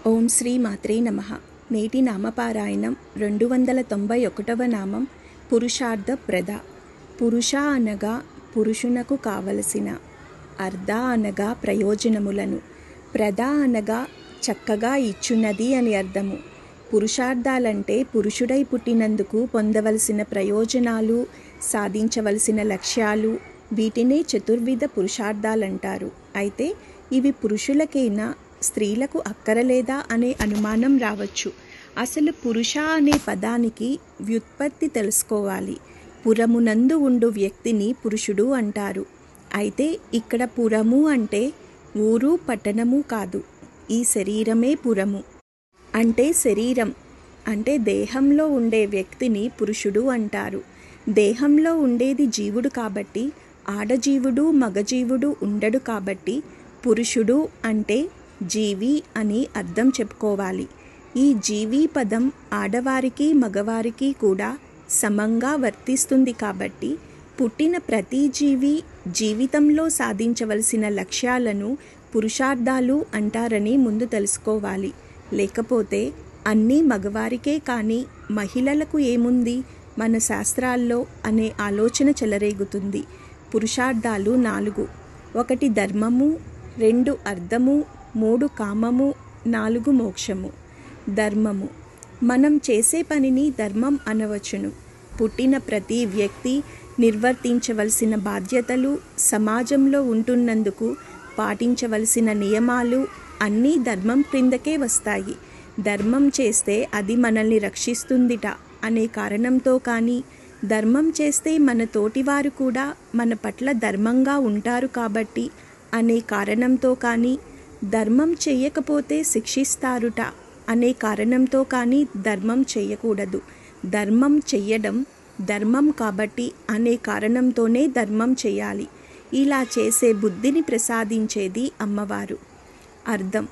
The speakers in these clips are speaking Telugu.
ఓం శ్రీ మాత్రే నమః. నేటి నామపారాయణం 291వ నామం పురుషార్థ ప్రద. పురుష అనగా పురుషునకు కావలసిన, అర్ధ అనగా ప్రయోజనములను, ప్రద అనగా చక్కగా ఇచ్చున్నది అని అర్థము. పురుషార్థాలంటే పురుషుడై పుట్టినందుకు పొందవలసిన ప్రయోజనాలు, సాధించవలసిన లక్ష్యాలు, వీటినే చతుర్విధ పురుషార్థాలంటారు. అయితే ఇవి పురుషులకైనా స్త్రీలకు అక్కరలేదా అనే అనుమానం రావచ్చు. అసలు పురుష అనే పదానికి వ్యుత్పత్తి తెలుసుకోవాలి. పురమునందు ఉండు వ్యక్తిని పురుషుడు అంటారు. అయితే ఇక్కడ పురము అంటే ఊరు పట్టణము కాదు. ఈ శరీరమే పురము. అంటే శరీరం అంటే దేహంలో ఉండే వ్యక్తిని పురుషుడు అంటారు. దేహంలో ఉండేది జీవుడు కాబట్టి ఆడజీవుడు మగజీవుడు ఉండడు కాబట్టి పురుషుడు అంటే జీవి అని అర్థం చెప్పుకోవాలి. ఈ జీవి పదం ఆడవారికి మగవారికి కూడా సమంగా వర్తిస్తుంది కాబట్టి పుట్టిన ప్రతి జీవి జీవితంలో సాధించవలసిన లక్ష్యాలను పురుషార్థాలు అంటారని ముందు తెలుసుకోవాలి. లేకపోతే అన్నీ మగవారికే కానీ మహిళలకు ఏముంది మన శాస్త్రాల్లో అనే ఆలోచన చెలరేగుతుంది. పురుషార్థాలు 4: 1 ధర్మము, 2 అర్థము, 3 కామము, 4 మోక్షము. ధర్మము మనం చేసే పనిని ధర్మం అనవచ్చును. పుట్టిన ప్రతి వ్యక్తి నిర్వర్తించవలసిన బాధ్యతలు, సమాజంలో ఉంటున్నందుకు పాటించవలసిన నియమాలు అన్నీ ధర్మం క్రిందకే వస్తాయి. ధర్మం చేస్తే అది మనల్ని రక్షిస్తుందిట అనే కారణంతో కానీ, ధర్మం చేస్తే మన తోటివారు కూడా మన పట్ల ధర్మంగా ఉంటారు కాబట్టి అనే కారణంతో కానీ, ధర్మం చెయ్యకపోతే శిక్షిస్తారుట అనే కారణంతో కానీ ధర్మం చెయ్యకూడదు. ధర్మం చెయ్యడం ధర్మం కాబట్టి అనే కారణంతోనే ధర్మం చేయాలి. ఇలా చేసే బుద్ధిని ప్రసాదించేది అమ్మవారు. అర్థం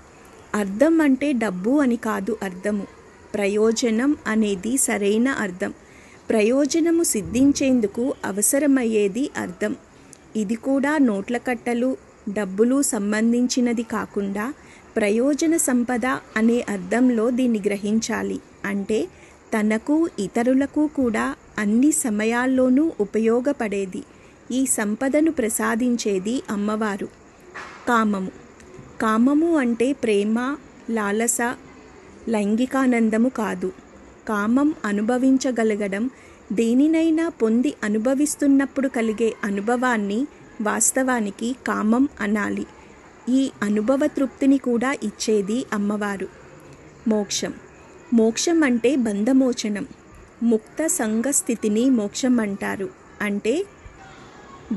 అర్థం అంటే డబ్బు అని కాదు అర్థము. ప్రయోజనం అనేది సరైన అర్థం. ప్రయోజనము సిద్ధించేందుకు అవసరమయ్యేది అర్థం. ఇది కూడా నోట్ల కట్టలు, డబ్బులు సంబంధించినది కాకుండా ప్రయోజన సంపద అనే అర్థంలో దీన్ని గ్రహించాలి. అంటే తనకు ఇతరులకు కూడా అన్ని సమయాల్లోనూ ఉపయోగపడేది. ఈ సంపదను ప్రసాదించేది అమ్మవారు. కామము కామము అంటే ప్రేమ, లాలస, లైంగికానందము కాదు. కామం అనుభవించగలగడం, దేనినైనా పొంది అనుభవిస్తున్నప్పుడు కలిగే అనుభవాన్ని వాస్తవానికి కామం అనాలి. ఈ అనుభవ తృప్తిని కూడా ఇచ్చేది అమ్మవారు. మోక్షం మోక్షం అంటే బంధమోచనం, ముక్త సంగ స్థితిని మోక్షం అంటారు. అంటే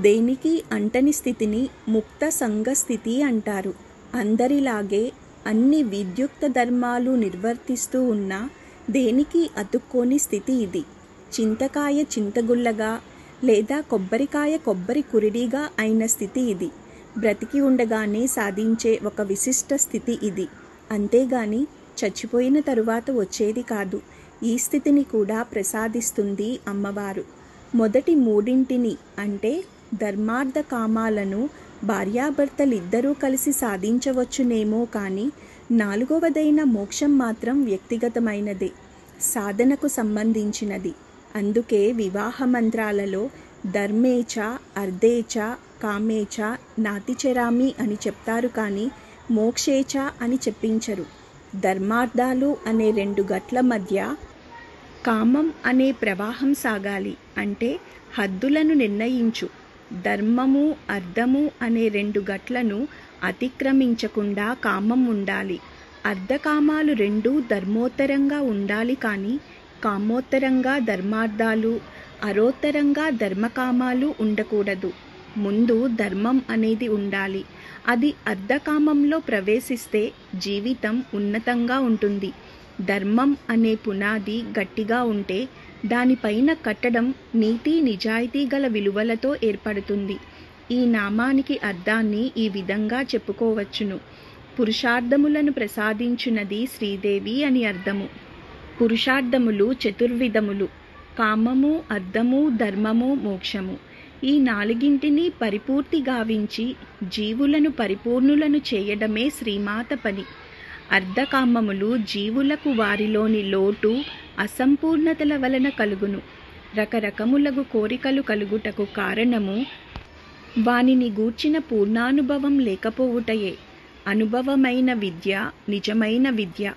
దేనికి అంటని స్థితిని ముక్త సంగ స్థితి అంటారు. అందరిలాగే అన్ని విద్యుక్త ధర్మాలు నిర్వర్తిస్తూ ఉన్న దేనికి అతుక్కోని స్థితి ఇది. చింతకాయ చింతగుల్లగా లేదా కొబ్బరికాయ కొబ్బరి కురిడిగా అయిన స్థితి ఇది. బ్రతికి ఉండగానే సాధించే ఒక విశిష్ట స్థితి ఇది. అంతేగాని చచ్చిపోయిన తరువాత వచ్చేది కాదు. ఈ స్థితిని కూడా ప్రసాదిస్తుంది అమ్మవారు. మొదటి మూడింటిని అంటే ధర్మార్థ కామాలను భార్యాభర్తలిద్దరూ కలిసి సాధించవచ్చునేమో కానీ 4వదైన మోక్షం మాత్రం వ్యక్తిగతమైనదే, సాధనకు సంబంధించినది. అందుకే వివాహ మంత్రాలలో ధర్మేచ అర్ధేచ కామేచ నాతిచరామి అని చెప్తారు కానీ మోక్షేచ అని చెప్పించరు. ధర్మార్థాలు అనే 2 గట్ల మధ్య కామం అనే ప్రవాహం సాగాలి. అంటే హద్దులను నిర్ణయించు. ధర్మము అర్థము అనే 2 గట్లను అతిక్రమించకుండా కామం ఉండాలి. అర్ధకామాలు 2 ధర్మోత్తరంగా ఉండాలి కానీ కామోత్తరంగా ధర్మార్థాలు, అరోత్తరంగా ధర్మకామాలు ఉండకూడదు. ముందు ధర్మం అనేది ఉండాలి. అది అర్ధకామంలో ప్రవేశిస్తే జీవితం ఉన్నతంగా ఉంటుంది. ధర్మం అనే పునాది గట్టిగా ఉంటే దానిపైన కట్టడం నీతి నిజాయితీ గల విలువలతో ఏర్పడుతుంది. ఈ నామానికి అర్థాన్ని ఈ విధంగా చెప్పుకోవచ్చును. పురుషార్థములను ప్రసాదించున్నది శ్రీదేవి అని అర్థము. పురుషార్థములు చతుర్విధములు: కామము, అర్థము, ధర్మము, మోక్షము. ఈ 4ంటిని పరిపూర్తి గావించి జీవులను పరిపూర్ణులను చేయడమే శ్రీమాత పని. అర్ధకామములు జీవులకు వారిలోని లోటు అసంపూర్ణతల వలన కలుగును. రకరకములగు కోరికలు కలుగుటకు కారణము వానిని గూర్చిన పూర్ణానుభవం లేకపోవుటయే. అనుభవమైన విద్య నిజమైన విద్య.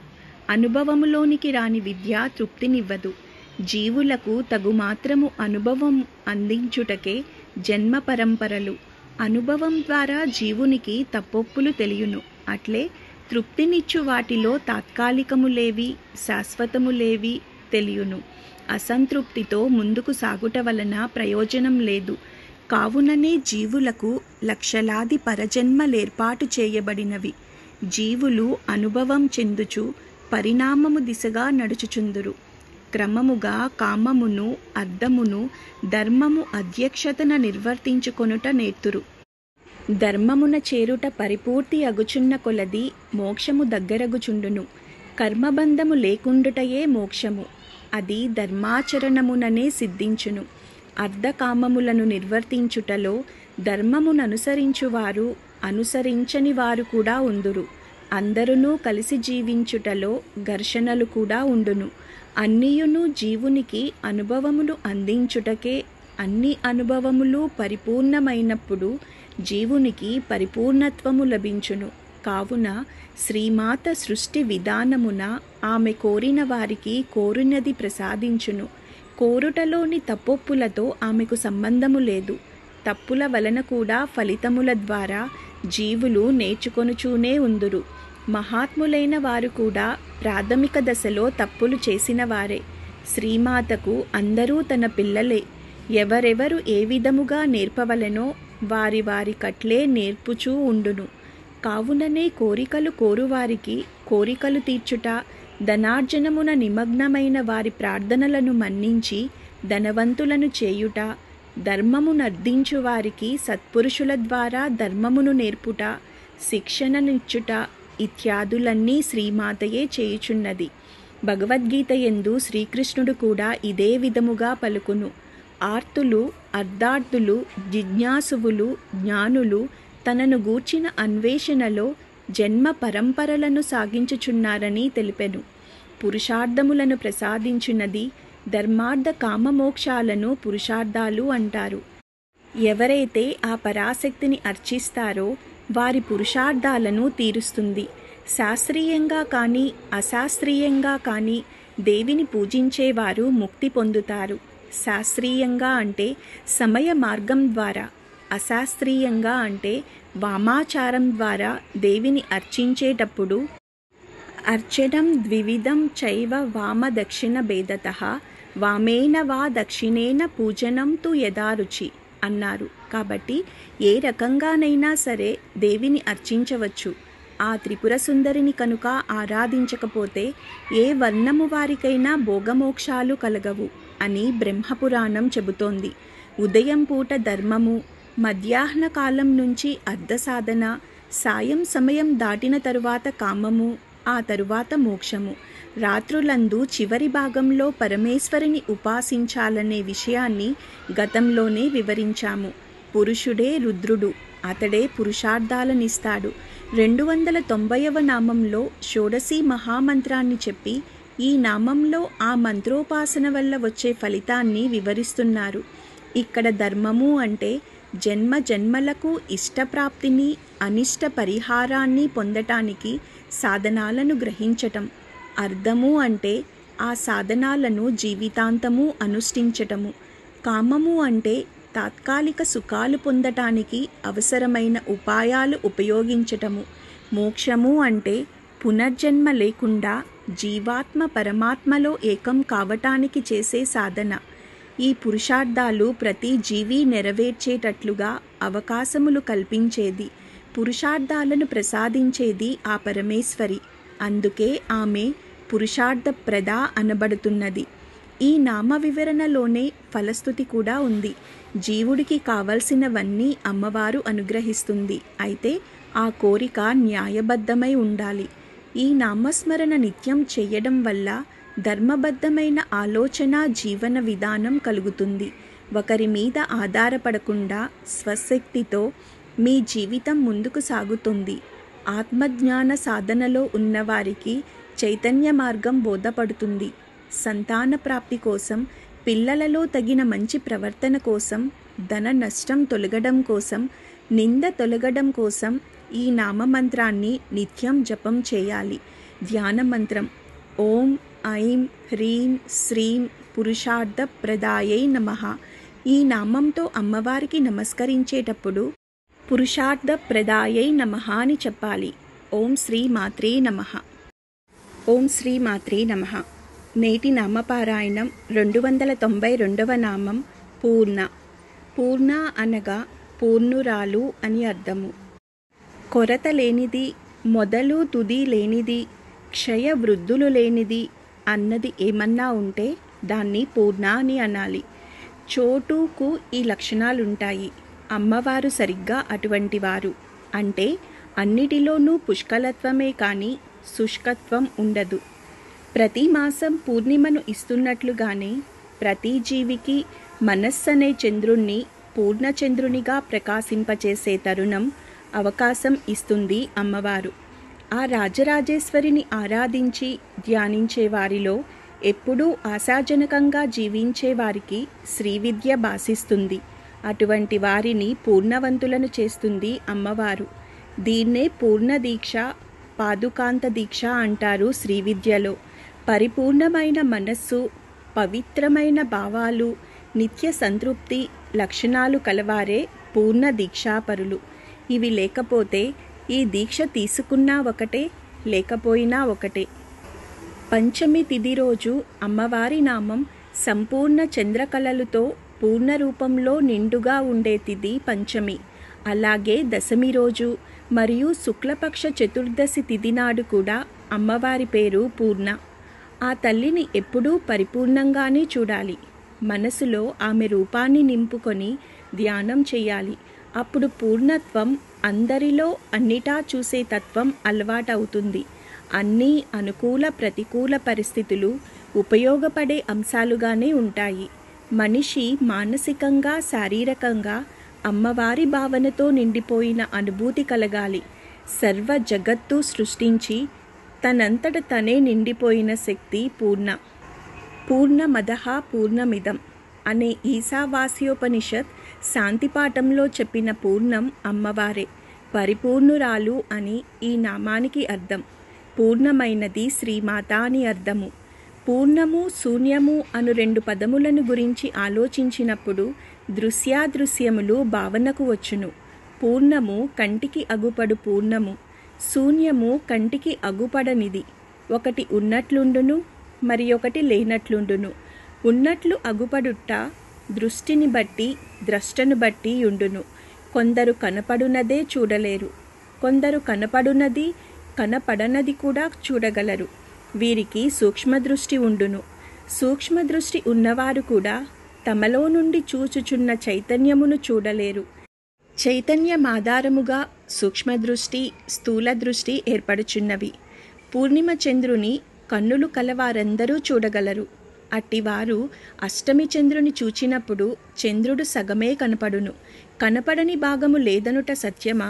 అనుభవములోనికి రాని విద్య తృప్తినివ్వదు. జీవులకు తగుమాత్రము అనుభవం అందించుటకే జన్మ పరంపరలు. అనుభవం ద్వారా జీవునికి తప్పొప్పులు తెలియును. అట్లే తృప్తినిచ్చు వాటిలో తాత్కాలికములేవి శాశ్వతములేవి తెలియును. అసంతృప్తితో ముందుకు సాగుట వలన ప్రయోజనం లేదు. కావుననే జీవులకు లక్షలాది పరజన్మలేర్పాటు చేయబడినవి. జీవులు అనుభవం చెందుచు పరిణామము దిశగా నడుచుచుందురు. క్రమముగా కామమును అర్థమును ధర్మము అధ్యక్షతన నిర్వర్తించుకొనుట నేర్తురు. ధర్మమున చేరుట పరిపూర్తి అగుచున్న కొలది మోక్షము దగ్గరగుచుండును. కర్మబంధము లేకుండుటయే మోక్షము. అది ధర్మాచరణముననే సిద్ధించును. అర్ధకామములను నిర్వర్తించుటలో ధర్మమును అనుసరించువారు అనుసరించని వారు కూడా ఉందురు. అందరునూ కలిసి జీవించుటలో ఘర్షణలు కూడా ఉండును. అన్నియును జీవునికి అనుభవములు అందించుటకే. అన్ని అనుభవములు పరిపూర్ణమైనప్పుడు జీవునికి పరిపూర్ణత్వము లభించును. కావున శ్రీమాత సృష్టి విధానమున ఆమె కోరిన వారికి కోరినది ప్రసాదించును. కోరుటలోని తప్పొప్పులతో ఆమెకు సంబంధము లేదు. తప్పుల వలన కూడా ఫలితముల ద్వారా జీవులు నేర్చుకొనుచూనే ఉందురు. మహాత్ములైన వారు కూడా ప్రాథమిక దశలో తప్పులు చేసిన వారే. శ్రీమాతకు అందరూ తన పిల్లలే. ఎవరెవరు ఏ విధముగా నేర్పవలెనో వారి వారి కట్లే నేర్పుచూ ఉండును. కావుననే కోరికలు కోరువారికి కోరికలు తీర్చుట, ధనార్జనమున నిమగ్నమైన వారి ప్రార్థనలను మన్నించి ధనవంతులను చేయుట, ధర్మమునర్ధించు వారికి సత్పురుషుల ద్వారా ధర్మమును నేర్పుట, శిక్షణనిచ్చుట ఇత్యాదులన్నీ శ్రీమాతయే చేయుచున్నది. భగవద్గీత యందు శ్రీకృష్ణుడు కూడా ఇదే విధముగా పలుకును. ఆర్తులు అర్ధార్థులు జిజ్ఞాసువులు జ్ఞానులు తనను గూర్చిన అన్వేషణలో జన్మ పరంపరలను సాగించుచున్నారని తెలిపెను. పురుషార్థములను ప్రసాదించున్నది ధర్మార్థ కామమోక్షాలను పురుషార్థాలు అంటారు. ఎవరైతే ఆ పరాశక్తిని అర్చిస్తారో వారి పురుషార్థాలను తీరుస్తుంది. శాస్త్రీయంగా కానీ అశాస్త్రీయంగా కానీ దేవిని పూజించేవారు ముక్తి పొందుతారు. శాస్త్రీయంగా అంటే సమయ మార్గం ద్వారా, అశాస్త్రీయంగా అంటే వామాచారం ద్వారా దేవిని అర్చించేటప్పుడు అర్చనం ద్వివిధం చైవ వామ దక్షిణ భేదతః వామేన వా దక్షిణేన పూజనం తు యథారుచి అన్నారు. కాబట్టి ఏ రకంగానైనా సరే దేవిని అర్చించవచ్చు. ఆ త్రిపుర సుందరిని కనుక ఆరాధించకపోతే ఏ వర్ణము వారికైనా భోగమోక్షాలు కలగవు అని బ్రహ్మపురాణం చెబుతోంది. ఉదయం పూట ధర్మము, మధ్యాహ్న కాలం నుంచి అర్ధసాధన, సాయం సమయం దాటిన తరువాత కామము, ఆ తరువాత మోక్షము, రాత్రులందు చివరి భాగంలో పరమేశ్వరిని ఉపాసించాలనే విషయాన్ని గతంలోనే వివరించాము. పురుషుడే రుద్రుడు, అతడే పురుషార్థాలనిస్తాడు. 290వ నామంలో షోడశీ మహామంత్రాన్ని చెప్పి ఈ నామంలో ఆ మంత్రోపాసన వల్ల వచ్చే ఫలితాన్ని వివరిస్తున్నారు. ఇక్కడ ధర్మము అంటే జన్మ జన్మలకు ఇష్టప్రాప్తిని అనిష్ట పరిహారాన్ని పొందటానికి సాధనాలను గ్రహించటం. అర్థము అంటే ఆ సాధనాలను జీవితాంతము అనుష్ఠించటము. కామము అంటే తాత్కాలిక సుఖాలు పొందటానికి అవసరమైన ఉపాయాలు ఉపయోగించటము. మోక్షము అంటే పునర్జన్మ లేకుండా జీవాత్మ పరమాత్మలో ఏకం కావటానికి చేసే సాధన. ఈ పురుషార్థాలు ప్రతి జీవి నెరవేర్చేటట్లుగా అవకాశములు కల్పించేది, పురుషార్థాలను ప్రసాదించేది ఆ పరమేశ్వరి. అందుకే ఆమె పురుషార్థ ప్రద అనబడుతున్నది. ఈ నామ వివరణలోనే ఫలస్థుతి కూడా ఉంది. జీవుడికి కావలసినవన్నీ అమ్మవారు అనుగ్రహిస్తుంది. అయితే ఆ కోరిక న్యాయబద్ధమై ఉండాలి. ఈ నామస్మరణ నిత్యం చేయడం వల్ల ధర్మబద్ధమైన ఆలోచన జీవన విధానం కలుగుతుంది. ఒకరి మీద ఆధారపడకుండా స్వశక్తితో మీ జీవితం ముందుకు సాగుతుంది. ఆత్మజ్ఞాన సాధనలో ఉన్నవారికి చైతన్య మార్గం బోధపడుతుంది. సంతాన ప్రాప్తి కోసం, పిల్లలలో తగిన మంచి ప్రవర్తన కోసం, ధన నష్టం తొలగడం కోసం, నింద తొలగడం కోసం ఈ నామమంత్రాన్ని నిత్యం జపం చేయాలి. ధ్యాన మంత్రం ఓం ఐం హ్రీం శ్రీం పురుషార్థ ప్రదాయై నమః. ఈ నామంతో అమ్మవారికి నమస్కరించేటప్పుడు పురుషార్థ ప్రదాయై నమః అని చెప్పాలి. ఓం శ్రీ మాత్రే నమః. ఓం శ్రీ మాత్రే నమః. నేటి నామపారాయణం 292వ నామం పూర్ణ. పూర్ణ అనగా పూర్ణురాలు అని అర్థము. కొరత లేనిది, మొదలు తుది లేనిది, క్షయ వృద్ధులు లేనిది అన్నది ఏమన్నా ఉంటే దాన్ని పూర్ణ అని అనాలి. చోటుకు ఈ లక్షణాలుంటాయి. అమ్మవారు సరిగ్గా అటువంటి వారు. అంటే అన్నిటిలోనూ పుష్కలత్వమే కానీ శుష్కత్వం ఉండదు. ప్రతి మాసం పూర్ణిమను ఇస్తున్నట్లుగానే ప్రతి జీవికి మనస్సనే చంద్రుణ్ణి పూర్ణచంద్రునిగా ప్రకాశింపచేసే తరుణం, అవకాశం ఇస్తుంది అమ్మవారు. ఆ రాజరాజేశ్వరిని ఆరాధించి ధ్యానించే వారిలో ఎప్పుడూ ఆశాజనకంగా జీవించే వారికి శ్రీవిద్య భాసిస్తుంది. అటువంటి వారిని పూర్ణవంతులను చేస్తుంది అమ్మవారు. దీన్నే పూర్ణ దీక్ష, పాదుకాంత దీక్ష అంటారు శ్రీవిద్యలో. పరిపూర్ణమైన మనస్సు, పవిత్రమైన భావాలు, నిత్య సంతృప్తి లక్షణాలు కలవారే పూర్ణ దీక్షాపరులు. ఇవి లేకపోతే ఈ దీక్ష తీసుకున్నా ఒకటే, లేకపోయినా ఒకటే. పంచమి తిథి రోజు అమ్మవారి నామం సంపూర్ణ చంద్రకళలతో పూర్ణ రూపంలో నిండుగా ఉండే తిథి పంచమి. అలాగే దశమి రోజు మరియు శుక్లపక్ష చతుర్దశి తిథి నాడు కూడా అమ్మవారి పేరు పూర్ణ. ఆ తల్లిని ఎప్పుడూ పరిపూర్ణంగానే చూడాలి. మనసులో ఆమె రూపాన్ని నింపుకొని ధ్యానం చేయాలి. అప్పుడు పూర్ణత్వం అందరిలో అన్నిటా చూసే తత్వం అలవాటవుతుంది. అన్నీ అనుకూల ప్రతికూల పరిస్థితులు ఉపయోగపడే అంశాలుగానే ఉంటాయి. మనిషి మానసికంగా, శారీరకంగా అమ్మవారి భావనతో నిండిపోయిన అనుభూతి కలగాలి. సర్వ జగత్తు సృష్టించి తనంతట తనే నిండిపోయిన శక్తి పూర్ణ. పూర్ణమదః పూర్ణమిదం అనే ఈశావాస్యోపనిషత్ శాంతిపాఠంలో చెప్పిన పూర్ణం అమ్మవారే. పరిపూర్ణురాలు అని ఈ నామానికి అర్థం. పూర్ణమైనది శ్రీమాత అని అర్థము. పూర్ణము, శూన్యము అను 2 పదములను గురించి ఆలోచించినప్పుడు దృశ్యాదృశ్యములు భావనకు వచ్చును. పూర్ణము కంటికి అగుపడు పూర్ణము, శూన్యము కంటికి అగుపడనిది. ఒకటి ఉన్నట్లుండును, మరి ఒకటి లేనట్లుండును. ఉన్నట్లు అగుపడుట దృష్టిని బట్టి, ద్రష్టను బట్టి ఉండును. కొందరు కనపడునదే చూడలేరు, కొందరు కనపడునది, కనపడనది కూడా చూడగలరు. వీరికి సూక్ష్మదృష్టి ఉండును. సూక్ష్మదృష్టి ఉన్నవారు కూడా తమలో నుండి చూచుచున్న చైతన్యమును చూడలేరు. చైతన్యమాధారముగా సూక్ష్మదృష్టి, స్థూల దృష్టి ఏర్పడుచున్నవి. పూర్ణిమ చంద్రుని కన్నులు కలవారందరూ చూడగలరు. అట్టివారు అష్టమి చంద్రుని చూచినప్పుడు చంద్రుడు సగమే కనపడును. కనపడని భాగము లేదనుట సత్యమా?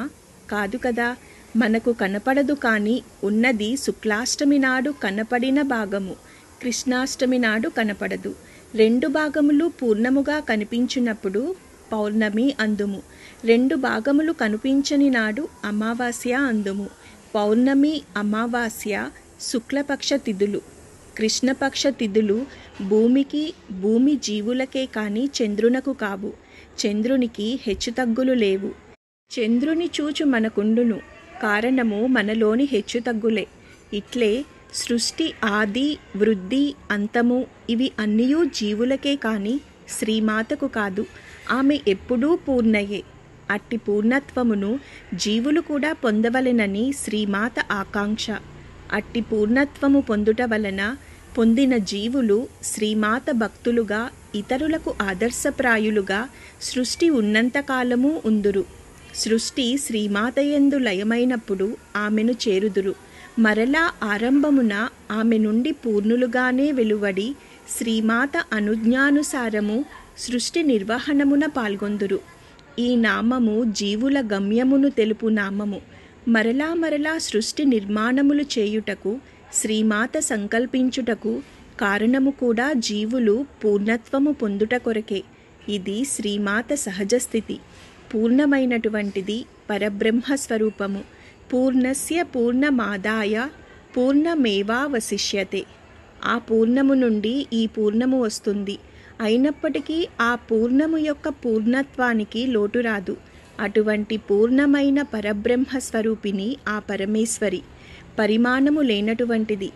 కాదు కదా. మనకు కనపడదు, కానీ ఉన్నది శుక్లాష్టమి నాడు కనపడిన భాగము, కృష్ణాష్టమి నాడు కనపడదు. 2 భాగములు పూర్ణముగా కనిపించినప్పుడు పౌర్ణమి అందుము. 2 భాగములు కనిపించని నాడు అమావాస్య అందుము. పౌర్ణమి, అమావాస్య శుక్లపక్ష తిథులు. కృష్ణపక్ష తిథులు భూమికి, భూమి జీవులకే కానీ చంద్రునకు కావు. చంద్రునికి హెచ్చుతగ్గులు లేవు. చంద్రుని చూచు మనకుండును, కారణము మనలోని హెచ్చుతగ్గులే. ఇట్లే సృష్టి ఆది, వృద్ధి, అంతము ఇవి అన్నీయూ జీవులకే కానీ శ్రీమాతకు కాదు. ఆమె ఎప్పుడూ పూర్ణయే. అట్టి పూర్ణత్వమును జీవులు కూడా పొందవలెనని శ్రీమాత ఆకాంక్ష. అట్టి పూర్ణత్వము పొందుట వలన పొందిన జీవులు శ్రీమాత భక్తులుగా, ఇతరులకు ఆదర్శప్రాయులుగా సృష్టి ఉన్నంతకాలము ఉందురు. సృష్టి శ్రీమాతయందు లయమైనప్పుడు ఆమెను చేరుదురు. మరలా ఆరంభమున ఆమె నుండి పూర్ణులుగానే వెలువడి శ్రీమాత అనుజ్ఞానుసారము సృష్టి నిర్వహణమున పాల్గొందురు. ఈ నామము జీవుల గమ్యమును తెలుపు నామము. మరలా మరలా సృష్టి నిర్మాణములు చేయుటకు శ్రీమాత సంకల్పించుటకు కారణము కూడా జీవులు పూర్ణత్వము పొందుట కొరకే. ఇది శ్రీమాత సహజస్థితి. పూర్ణమైనటువంటిది పరబ్రహ్మ స్వరూపము. పూర్ణస్య పూర్ణమాదాయ పూర్ణమేవావశిష్యతే. ఆ పూర్ణము నుండి ఈ పూర్ణము వస్తుంది. అయినప్పటికీ ఆ పూర్ణము యొక్క పూర్ణత్వానికి లోటు రాదు. అటువంటి పూర్ణమైన పరబ్రహ్మ స్వరూపిణి ఆ పరమేశ్వరి. పరిమాణము లేనటువంటిది,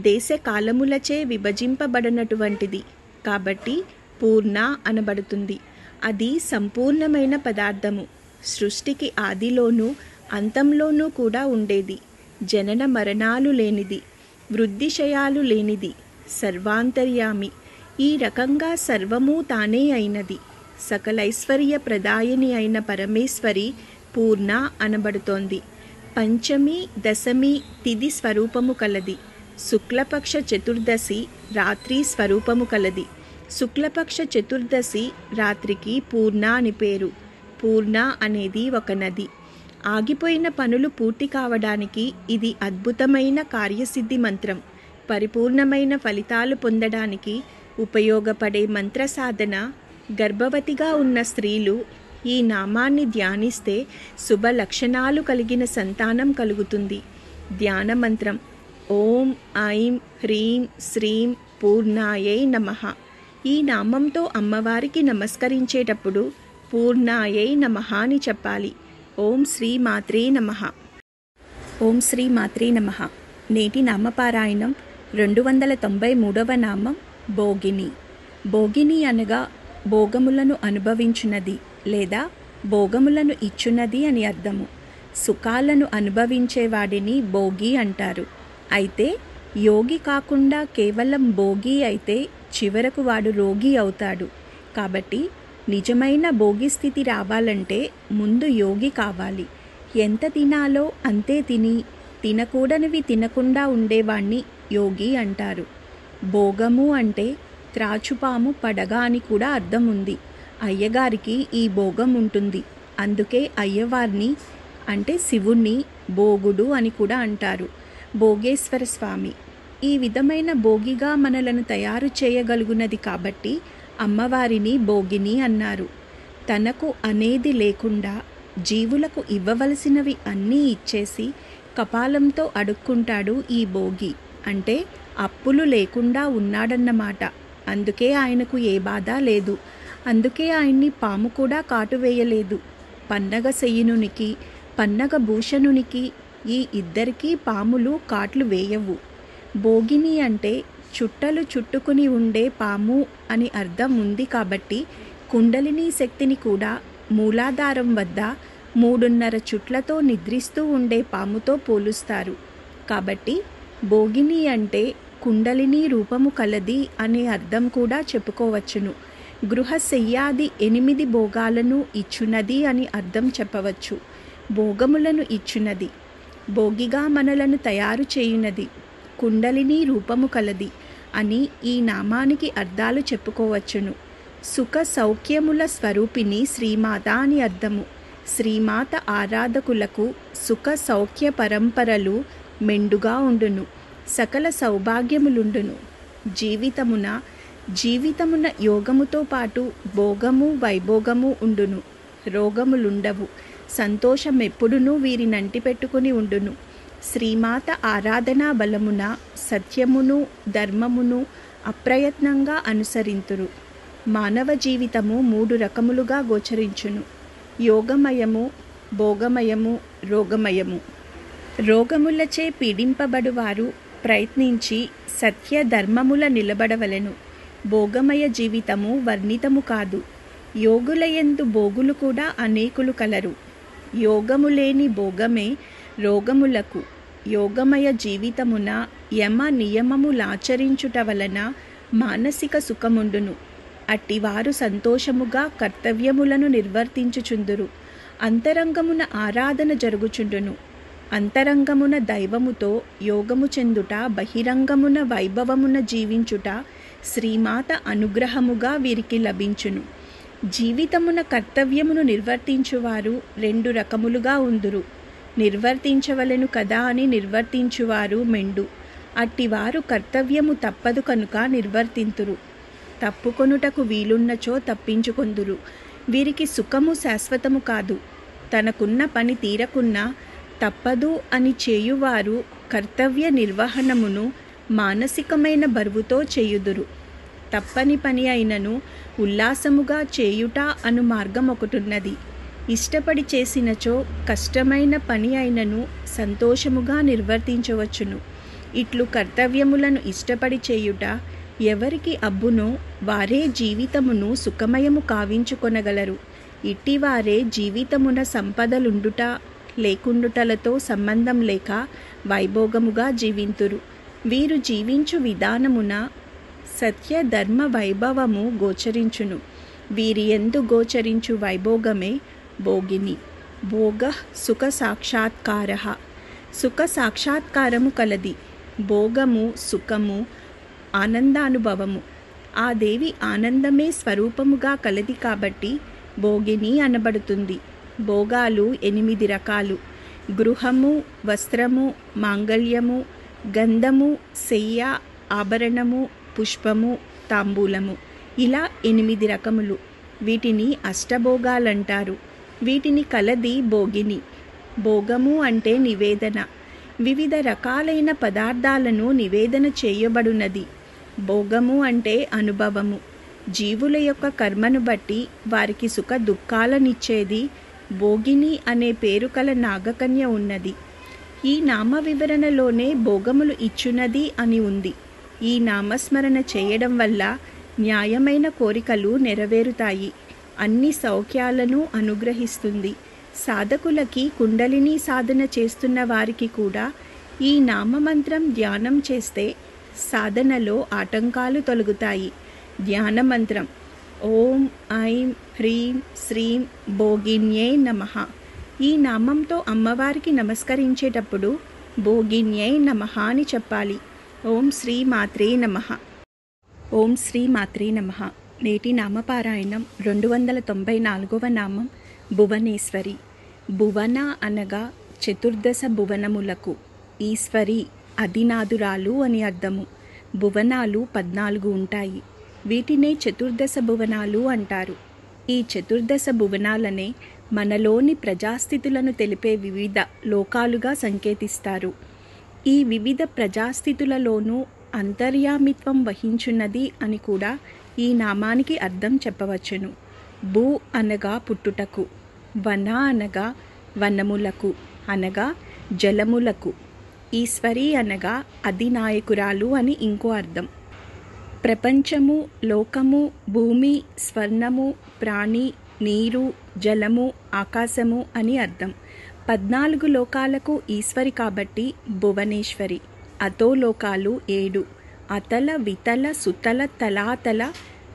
దేశకాలములచే విభజింపబడినటువంటిది. కాబట్టి పూర్ణ అనబడుతుంది. అది సంపూర్ణమైన పదార్థము. సృష్టికి ఆదిలోనూ అంతంలోనూ కూడా ఉండేది. జనన మరణాలు లేనిది, వృద్ధిశయాలు లేనిది, సర్వాంతర్యామి. ఈ రకంగా సర్వము తానే అయినది. సకలైశ్వర్య ప్రదాయిని అయిన పరమేశ్వరి పూర్ణ అనబడుతోంది. పంచమి దశమి తిథి స్వరూపము కలది. శుక్లపక్ష చతుర్దశి రాత్రి స్వరూపము కలది. శుక్లపక్ష చతుర్దశి రాత్రికి పూర్ణ అని పేరు. పూర్ణ అనేది ఒక నది. ఆగిపోయిన పనులు పూర్తి కావడానికి ఇది అద్భుతమైన కార్యసిద్ధి మంత్రం. పరిపూర్ణమైన ఫలితాలు పొందడానికి ఉపయోగపడే మంత్ర సాధన. గర్భవతిగా ఉన్న స్త్రీలు ఈ నామాన్ని ధ్యానిస్తే శుభ లక్షణాలు కలిగిన సంతానం కలుగుతుంది. ధ్యాన మంత్రం ఓం ఐం హ్రీం శ్రీం పూర్ణాయై నమః. ఈ నామంతో అమ్మవారికి నమస్కరించేటప్పుడు పూర్ణాయై నమః అని చెప్పాలి. ఓం శ్రీ మాత్రే నమః. ఓం శ్రీ మాత్రే నమః. నేటి నామపారాయణం 293వ నామం భోగిని. భోగిని అనగా భోగములను అనుభవించున్నది లేదా భోగములను ఇచ్చున్నది అని అర్థము. సుఖాలను అనుభవించేవాడిని భోగి అంటారు. అయితే యోగి కాకుండా కేవలం భోగి అయితే చివరకు వాడు రోగి అవుతాడు. కాబట్టి నిజమైన భోగి స్థితి రావాలంటే ముందు యోగి కావాలి. ఎంత తినాలో అంతే తిని తినకూడనివి తినకుండా ఉండేవాణ్ణి యోగి అంటారు. భోగము అంటే త్రాచుపాము పడగ అని కూడా అర్థం ఉంది. అయ్యగారికి ఈ భోగం ఉంటుంది. అందుకే అయ్యవారిని అంటే శివుణ్ణి భోగుడు అని కూడా అంటారు. భోగేశ్వర స్వామి ఈ విధమైన భోగిగా మనలను తయారు చేయగలుగునది కాబట్టి అమ్మవారిని భోగిని అన్నారు. తనకు అనేది లేకుండా జీవులకు ఇవ్వవలసినవి అన్నీ ఇచ్చేసి కపాలంతో అడుక్కుంటాడు ఈ భోగి. అంటే అప్పులు లేకుండా ఉన్నాడన్నమాట. అందుకే ఆయనకు ఏ బాధ లేదు. అందుకే ఆయన్ని పాము కూడా కాటు వేయలేదు. పన్నగ శయ్యనునికి పన్నగ భూషణునికి ఈ ఇద్దరికీ పాములు కాట్లు వేయవు. భోగిని అంటే చుట్టలు చుట్టుకుని ఉండే పాము అని అర్థం ఉంది. కాబట్టి కుండలిని శక్తిని కూడా మూలాధారం వద్ద 3.5 చుట్లతో నిద్రిస్తూ ఉండే పాముతో పోలుస్తారు. కాబట్టి భోగిని అంటే కుండలిని రూపము కలది అనే అర్థం కూడా చెప్పుకోవచ్చును. గృహశయ్యాది 8 భోగాలను ఇచ్చున్నది అని అర్థం చెప్పవచ్చు. భోగములను ఇచ్చున్నది, భోగిగా మనలను తయారు చేయున్నది, కుండలిని రూపము కలది అని ఈ నామానికి అర్థాలు చెప్పుకోవచ్చును. సుఖ సౌఖ్యముల స్వరూపిణి శ్రీమాత అని అర్థము. శ్రీమాత ఆరాధకులకు సుఖ సౌఖ్య పరంపరలు మెండుగా ఉండును. సకల సౌభాగ్యములుండును. జీవితమున యోగముతో పాటు భోగము వైభోగము ఉండును. రోగములుండవు. సంతోషం ఎప్పుడునూ వీరినంటి పెట్టుకుని ఉండును. శ్రీమాత ఆరాధనా బలమున సత్యమును ధర్మమును అప్రయత్నంగా అనుసరింతురు. మానవ జీవితము 3 రకములుగా గోచరించును. యోగమయము, భోగమయము, రోగమయము. రోగములచే పీడింపబడువారు ప్రయత్నించి సత్య ధర్మముల నిలబడవలెను. భోగమయ జీవితము వర్ణితము కాదు. యోగులయందు భోగులు కూడా అనేకులు కలరు. యోగము లేని భోగమే రోగములకు. యోగమయ జీవితమున యమ నియమములాచరించుట వలన మానసిక సుఖముండును. అట్టివారు సంతోషముగా కర్తవ్యములను నిర్వర్తించుచుందురు. అంతరంగమున ఆరాధన జరుగుచుండును. అంతరంగమున దైవముతో యోగము చెందుట, బహిరంగమున వైభవమున జీవించుట శ్రీమాత అనుగ్రహముగా వీరికి లభించును. జీవితమున కర్తవ్యమును నిర్వర్తించువారు 2 రకములుగా ఉందురు. నిర్వర్తించవలెను కదా అని నిర్వర్తించువారు మెండు. అట్టివారు కర్తవ్యము తప్పదు కనుక నిర్వర్తింతురు. తప్పుకొనుటకు వీలున్నచో తప్పించుకొందురు. వీరికి సుఖము శాశ్వతము కాదు. తనకున్న పని తీరకున్నా తప్పదు అని చేయువారు కర్తవ్య నిర్వహణమును మానసికమైన బరువుతో చేయుదురు. తప్పని పని అయినను ఉల్లాసముగా చేయుట అను మార్గం ఒకటున్నది. ఇష్టపడి చేసినచో కష్టమైన పని అయినను సంతోషముగా నిర్వర్తించవచ్చును. ఇట్లు కర్తవ్యములను ఇష్టపడి చేయుట ఎవరికి అబ్బునో వారే జీవితమును సుఖమయము కావించుకొనగలరు. ఇట్టివారే జీవితమున సంపదలుండుట లేకుండుటలతో సంబంధం లేక వైభోగముగా జీవింతురు. వీరు జీవించు విధానమున సత్య ధర్మ వైభవము గోచరించును. వీరి యందు గోచరించు వైభోగమే భోగిని. భోగ సుఖ సాక్షాత్కార. సుఖ సాక్షాత్కారము కలది. భోగము సుఖము ఆనందానుభవము. ఆ దేవి ఆనందమే స్వరూపముగా కలది కాబట్టి భోగిని అనబడుతుంది. భోగాలు 8 రకాలు. గృహము, వస్త్రము, మాంగళ్యము, గంధము, శయ్య, ఆభరణము, పుష్పము, తాంబూలము, ఇలా 8 రకములు. వీటిని అష్టభోగాలంటారు. వీటిని కలది భోగిని. భోగము అంటే నివేదన. వివిధ రకాలైన పదార్థాలను నివేదన చేయబడునది. భోగము అంటే అనుభవము. జీవుల యొక్క కర్మను బట్టి వారికి సుఖ దుఃఖాలనిచ్చేది భోగిని అనే పేరు కల నాగకన్య ఉన్నది. ఈ నామ వివరణలోనే భోగములు ఇచ్చున్నది అని ఉంది. ఈ నామస్మరణ చేయడం వల్ల న్యాయమైన కోరికలు నెరవేరుతాయి. అన్ని సౌఖ్యాలను అనుగ్రహిస్తుంది. సాధకులకి కుండలిని సాధన చేస్తున్న వారికి కూడా ఈ నామమంత్రం ధ్యానం చేస్తే సాధనలో ఆటంకాలు తొలగుతాయి. ధ్యాన మంత్రం ఓం ఐం హ్రీం శ్రీం భోగిన్యై నమః. ఈ నామంతో అమ్మవారికి నమస్కరించేటప్పుడు భోగిన్యై నమః అని చెప్పాలి. ఓం శ్రీ మాత్రే నమః. ఓం శ్రీ మాత్రే నమః. నేటి నామపారాయణం 294వ నామం భువనేశ్వరి. భువన అనగా చతుర్దశ భువనములకు, ఈశ్వరి అధినాథురాలు అని అర్థము. భువనాలు 14 ఉంటాయి. వీటినే చతుర్దశ భువనాలు అంటారు. ఈ చతుర్దశ భువనాలనే మనలోని ప్రజాస్థితులను తెలిపే వివిధ లోకాలుగా సంకేతిస్తారు. ఈ వివిధ ప్రజాస్థితులలోనూ అంతర్యామిత్వం వహించున్నది అని కూడా ఈ నామానికి అర్థం చెప్పవచ్చును. భూ అనగా పుట్టుటకు, వన అనగా వనములకు అనగా జలములకు, ఈశ్వరి అనగా అధినాయకురాలు అని ఇంకో అర్థం. ప్రపంచము, లోకము, భూమి, స్వర్ణము, ప్రాణి, నీరు, జలము, ఆకాశము అని అర్థం. 14 లోకాలకు ఈశ్వరి కాబట్టి భువనేశ్వరి. అతోలోకాలు 7. అతల, వితల, సుతల, తలాతల,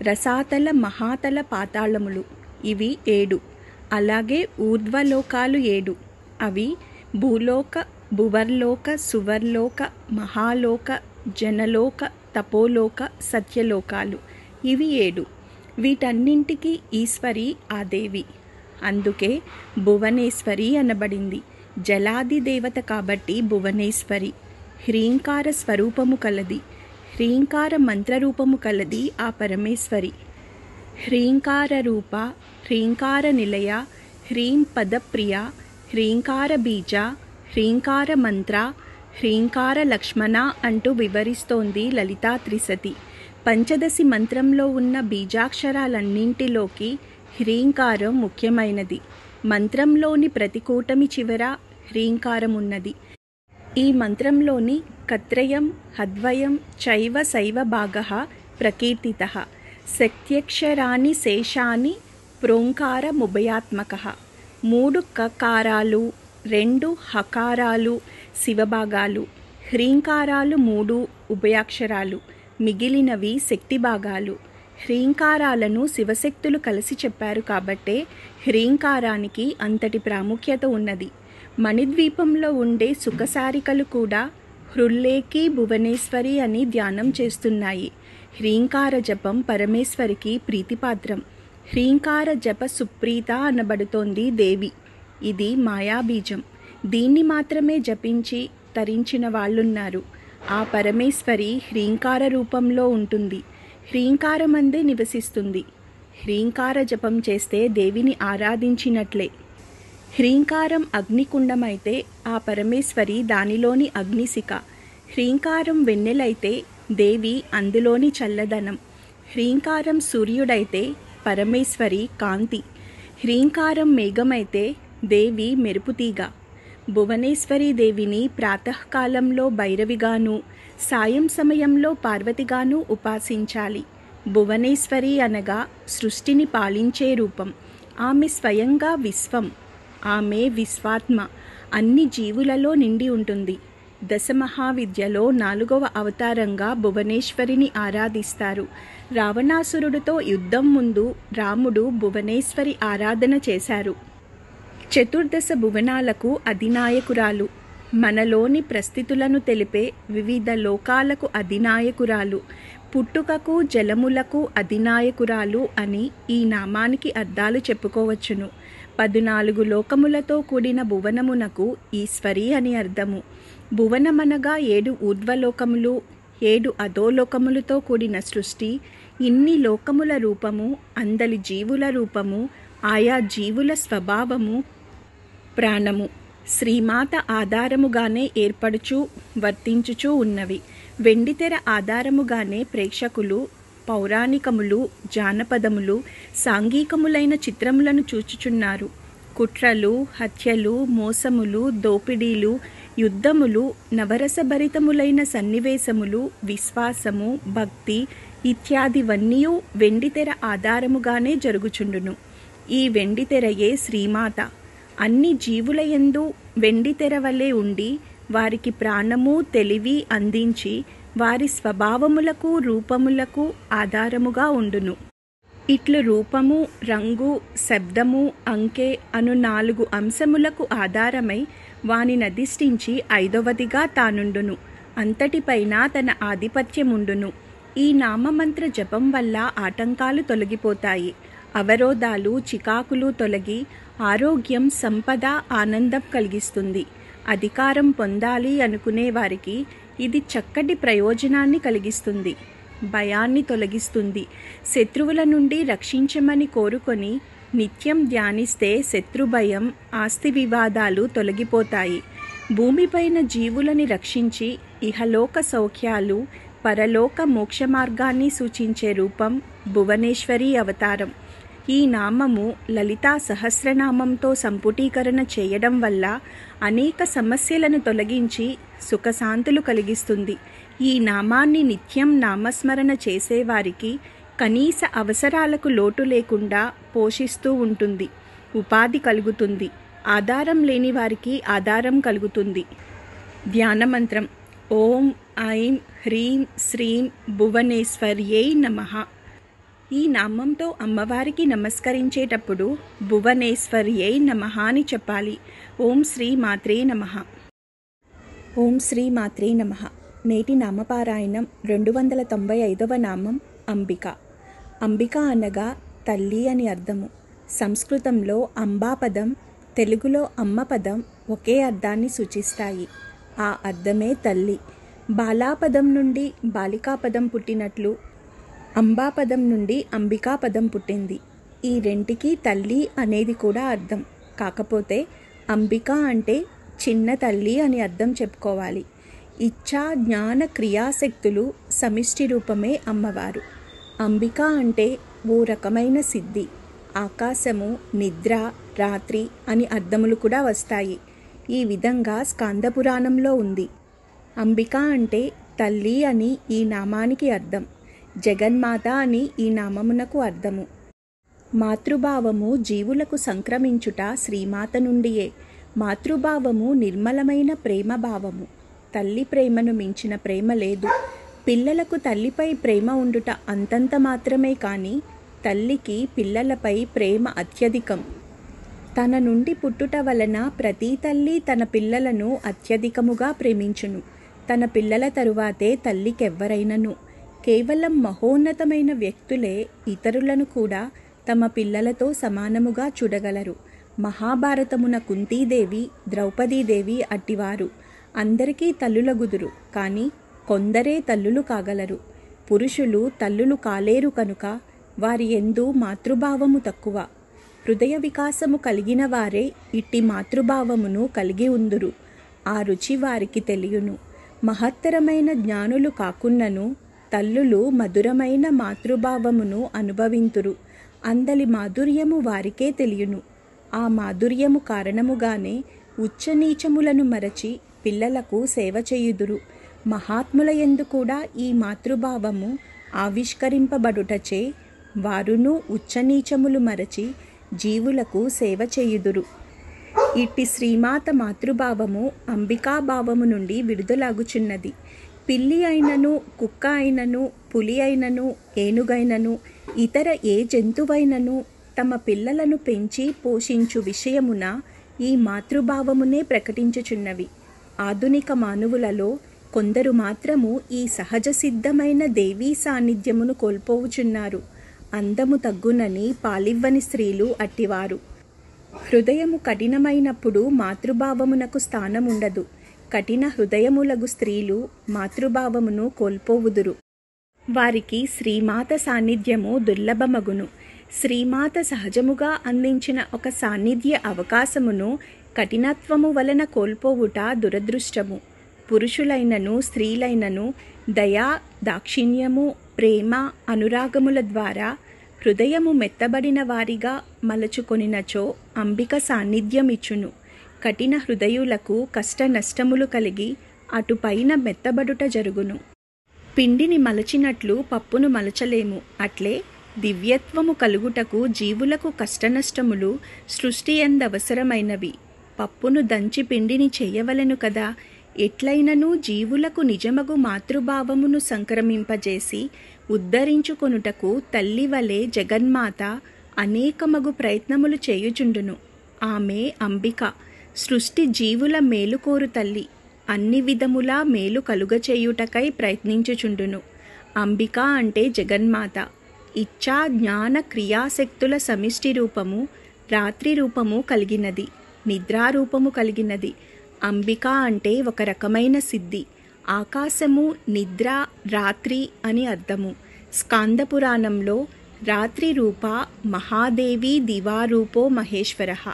రసాతల, మహాతల, పాతాళములు, ఇవి 7. అలాగే ఊర్ధ్వలోకాలు 7. అవి భూలోక, భువర్లోక, సువర్లోక, మహాలోక, జనలోక, తపోలోక, సత్యలోకాలు, ఇవి 7. వీటన్నింటికీ ఈశ్వరి ఆ దేవి. అందుకే భువనేశ్వరి అనబడింది. జలాది దేవత కాబట్టి భువనేశ్వరి. హ్రీంకార స్వరూపము కలది. హ్రీంకార మంత్రరూపము కలది ఆ పరమేశ్వరి. హ్రీంకార రూప, హ్రీంకార నిలయ, హ్రీం పదప్రియ, హ్రీంకార బీజ, హ్రీంకార మంత్ర, హ్రీంకార లక్ష్మణ అంటూ వివరిస్తోంది లలితా త్రిసతి. పంచదశి మంత్రంలో ఉన్న బీజాక్షరాలన్నింటిలోకి హ్రీంకారం ముఖ్యమైనది. మంత్రంలోని ప్రతి కూటమి చివర హ్రీంకారం ఉన్నది. ఈ మంత్రంలోని కత్రయం, హద్వయం, చైవ శైవ భాగః ప్రకీర్తితః. శక్త్యక్షరాని శేషాని ప్రోంకారముభయాత్మకః. 3 కకారాలు, 2 హకారాలు శివభాగాలు, హ్రీంకారాలు 3 ఉభయాక్షరాలు, మిగిలినవి శక్తి భాగాలు. హ్రీంకారాలను శివశక్తులు కలిసి చెప్పారు కాబట్టే హ్రీంకారానికి అంతటి ప్రాముఖ్యత ఉన్నది. మణిద్వీపంలో ఉండే సుఖసారికలు కూడా హృల్లేకి భువనేశ్వరి అని ధ్యానం చేస్తున్నాయి. హ్రీంకార జపం పరమేశ్వరికి ప్రీతిపాత్రం. హ్రీంకార జప సుప్రీత అనబడుతోంది దేవి. ఇది మాయాబీజం. దీన్ని మాత్రమే జపించి తరించిన వాళ్ళున్నారు. ఆ పరమేశ్వరి హ్రీంకార రూపంలో ఉంటుంది. హ్రీంకారమందే నివసిస్తుంది. హ్రీంకార జపం చేస్తే దేవిని ఆరాధించినట్లే. హ్రీంకారం అగ్నికుండమైతే ఆ పరమేశ్వరి దానిలోని అగ్నిశిఖ. హ్రీంకారం వెన్నెలైతే దేవి అందులోని చల్లదనం. హ్రీంకారం సూర్యుడైతే పరమేశ్వరి కాంతి. హ్రీంకారం మేఘమైతే దేవి మెరుపుతీగ. భువనేశ్వరి దేవిని ప్రాతకాలంలో భైరవిగాను, సాయం సమయంలో పార్వతిగాను ఉపాసించాలి. భువనేశ్వరి అనగా సృష్టిని పాలించే రూపం. ఆమె స్వయంగా విశ్వం. ఆమె విశ్వాత్మ. అన్ని జీవులలో నిండి ఉంటుంది. దశమహావిద్యలో 4వ అవతారంగా భువనేశ్వరిని ఆరాధిస్తారు. రావణాసురుడితో యుద్ధం ముందు రాముడు భువనేశ్వరి ఆరాధన చేశారు. చతుర్దశ భువనాలకు అధినాయకురాలు. మనలోని పరిస్థితులను తెలిపే వివిధ లోకాలకు అధినాయకురాలు. పుట్టుకకు జలములకు అధినాయకురాలు అని ఈ నామానికి అర్థాలు చెప్పుకోవచ్చును. 14 లోకములతో కూడిన భువనమునకు ఈశ్వరి అని అర్థము. భువనమనగా 7 ఊర్ధ్వలోకములు, 7 అధోలోకములతో కూడిన సృష్టి. ఇన్ని లోకముల రూపము, అందలి జీవుల రూపము, ఆయా జీవుల స్వభావము, ప్రాణము శ్రీమాత ఆధారముగానే ఏర్పడుచు వర్తించుచూ ఉన్నవి. వెండితెర ఆధారముగానే ప్రేక్షకులు పౌరాణికములు, జానపదములు, సాంఘికములైన చిత్రములను చూచుచున్నారు. కుట్రలు, హత్యలు, మోసములు, దోపిడీలు, యుద్ధములు, నవరసభరితములైన సన్నివేశములు, విశ్వాసము, భక్తి ఇత్యాదివన్నీ వెండితెర ఆధారముగానే జరుగుచుండును. ఈ వెండితెరయే శ్రీమాత. అన్ని జీవులయందు వెండితెర వలె ఉండి వారికి ప్రాణము, తెలివి అందించి వారి స్వభావములకు, రూపములకు ఆధారముగా ఉండును. ఇట్లు రూపము, రంగు, శబ్దము, అంకె అను 4 అంశములకు ఆధారమై వానినధిష్ఠించి 5వదిగా తానుండును. అంతటిపైన తన ఆధిపత్యముండును. ఈ నామమంత్ర జపం వల్ల ఆటంకాలు తొలగిపోతాయి. అవరోధాలు, చికాకులు తొలగి ఆరోగ్యం, సంపద, ఆనందం కలిగిస్తుంది. అధికారం పొందాలి అనుకునే వారికి ఇది చక్కటి ప్రయోజనాన్ని కలిగిస్తుంది. భయాన్ని తొలగిస్తుంది. శత్రువుల నుండి రక్షించమని కోరుకొని నిత్యం ధ్యానిస్తే శత్రుభయం, ఆస్తి వివాదాలు తొలగిపోతాయి. భూమిపైన జీవులని రక్షించి ఇహలోక సౌఖ్యాలు, పరలోక మోక్ష మార్గాన్ని సూచించే రూపం భువనేశ్వరి అవతారం. ఈ నామము లలితా సహస్రనామంతో సంపుటీకరణ చేయడం వల్ల అనేక సమస్యలను తొలగించి సుఖశాంతులు కలిగిస్తుంది. ఈ నామాన్ని నిత్యం నామస్మరణ చేసేవారికి కనీస అవసరాలకు లోటు లేకుండా పోషిస్తూ ఉంటుంది. ఉపాధి కలుగుతుంది. ఆధారం లేని వారికి ఆధారం కలుగుతుంది. ధ్యానమంత్రం ఓం ఐం హ్రీం శ్రీం భువనేశ్వర్యై నమః. ఈ నామంతో అమ్మవారికి నమస్కరించేటప్పుడు భువనేశ్వర్యై నమః అని చెప్పాలి. ఓం శ్రీ మాత్రే నమః. ఓం శ్రీ మాత్రే నమః. నేటి నామపారాయణం 295వ నామం అంబిక. అంబిక అనగా తల్లి అని అర్థము. సంస్కృతంలో అంబా పదం, తెలుగులో అమ్మ పదం ఒకే అర్థాన్ని సూచిస్తాయి. ఆ అర్థమే తల్లి. బాలాపదం నుండి బాలికాపదం పుట్టినట్లు అంబాపదం నుండి అంబికాపదం పుట్టింది. ఈ రెంటికి తల్లి అనేది కూడా అర్థం. కాకపోతే అంబిక అంటే చిన్న తల్లి అని అర్థం చెప్పుకోవాలి. ఇచ్ఛా, జ్ఞాన, క్రియాశక్తులు సమిష్టి రూపమే అమ్మవారు. అంబిక అంటే ఓ రకమైన సిద్ధి. ఆకాశము, నిద్ర, రాత్రి అని అర్థములు కూడా వస్తాయి. ఈ విధంగా స్కాందపురాణంలో ఉంది. అంబిక అంటే తల్లి అని ఈ నామానికి అర్థం. జగన్మాత అని ఈ నామమునకు అర్థము. మాతృభావము జీవులకు సంక్రమించుట శ్రీమాత నుండియే. మాతృభావము నిర్మలమైన ప్రేమ భావము. తల్లి ప్రేమను మించిన ప్రేమ లేదు. పిల్లలకు తల్లిపై ప్రేమ ఉండుట అంతంత మాత్రమే కానీ తల్లికి పిల్లలపై ప్రేమ అత్యధికం. తన నుండి పుట్టుట వలన ప్రతి తల్లి తన పిల్లలను అత్యధికముగా ప్రేమించును. తన పిల్లల తరువాతే తల్లికెవ్వరైనను. కేవలం మహోన్నతమైన వ్యక్తులే ఇతరులను కూడా తమ పిల్లలతో సమానముగా చూడగలరు. మహాభారతమున కుంతీదేవి, ద్రౌపదీదేవి అట్టివారు. అందరికీ తల్లులగుదురు, కానీ కొందరే తల్లులు కాగలరు. పురుషులు తల్లులు కాలేరు కనుక వారి యందు మాతృభావము తక్కువ. హృదయ వికాసము కలిగిన వారే ఇట్టి మాతృభావమును కలిగి ఉందురు. ఆ రుచి వారికి తెలియును. మహత్తరమైన జ్ఞానులు కాకున్నను తల్లులు మధురమైన మాతృభావమును అనుభవింతురు. అందలి మాధుర్యము వారికే తెలియును. ఆ మాధుర్యము కారణముగానే ఉచ్చనీచములను మరచి పిల్లలకు సేవ చేయుదురు. మహాత్ముల యందు కూడా ఈ మాతృభావము ఆవిష్కరింపబడుటచే వారును ఉచ్చనీచములు మరచి జీవులకు సేవ చేయుదురు. ఇట్టి శ్రీమాత మాతృభావము అంబికాభావము నుండి విడుదలగుచున్నది. పిల్లి అయినను, కుక్క అయినను, పులి అయినను, ఏనుగైనను, ఇతర ఏ జంతువైనను తమ పిల్లలను పెంచి పోషించు విషయమున ఈ మాతృభావమునే ప్రకటించుచున్నవి. ఆధునిక మానవులలో కొందరు మాత్రము ఈ సహజ సిద్ధమైన దేవీ సాన్నిధ్యమును కోల్పోవుచున్నారు. అందము తగ్గునని పాలివ్వని స్త్రీలు అట్టివారు. హృదయము కఠినమైనప్పుడు మాతృభావమునకు స్థానముండదు. కఠిన హృదయములగు స్త్రీలు మాతృభావమును కోల్పోవుదురు. వారికి శ్రీమాత సాన్నిధ్యము దుర్లభమగును. శ్రీమాత సహజముగా అందించిన ఒక సాన్నిధ్య అవకాశమును కఠినత్వము వలన కోల్పోవుట దురదృష్టము. పురుషులైనను స్త్రీలైనను దయా, దాక్షిణ్యము, ప్రేమ, అనురాగముల ద్వారా హృదయము మెత్తబడిన వారిగా మలచుకొనినచో అంబిక సాన్నిధ్యమిచ్చును. కఠిన హృదయులకు కష్ట నష్టములు కలిగి అటుపైన మెత్తబడుట జరుగును. పిండిని మలచినట్లు పప్పును మలచలేము. అట్లే దివ్యత్వము కలుగుటకు జీవులకు కష్టనష్టములు సృష్టియందవసరమైనవి. పప్పును దంచి పిండిని చేయవలెను కదా. ఎట్లైనను జీవులకు నిజమగు మాతృభావమును సంక్రమింపజేసి ఉద్ధరించుకొనుటకు తల్లివలే జగన్మాత అనేకమగు ప్రయత్నములు చేయుచుండును. ఆమె అంబిక, సృష్టి జీవుల మేలుకోరు తల్లి. అన్ని విధములా మేలు కలుగచేయుటకై ప్రయత్నించుచుండును. అంబిక అంటే జగన్మాత. ఇచ్ఛా, జ్ఞాన, క్రియాశక్తుల సమిష్టి రూపము, రాత్రి రూపము కలిగినది, నిద్రారూపము కలిగినది. అంబిక అంటే ఒక రకమైన సిద్ధి. ఆకాశము, నిద్ర, రాత్రి అని అర్థము. స్కాందపురాణంలో రాత్రి రూప మహాదేవి దివారూపో మహేశ్వరః.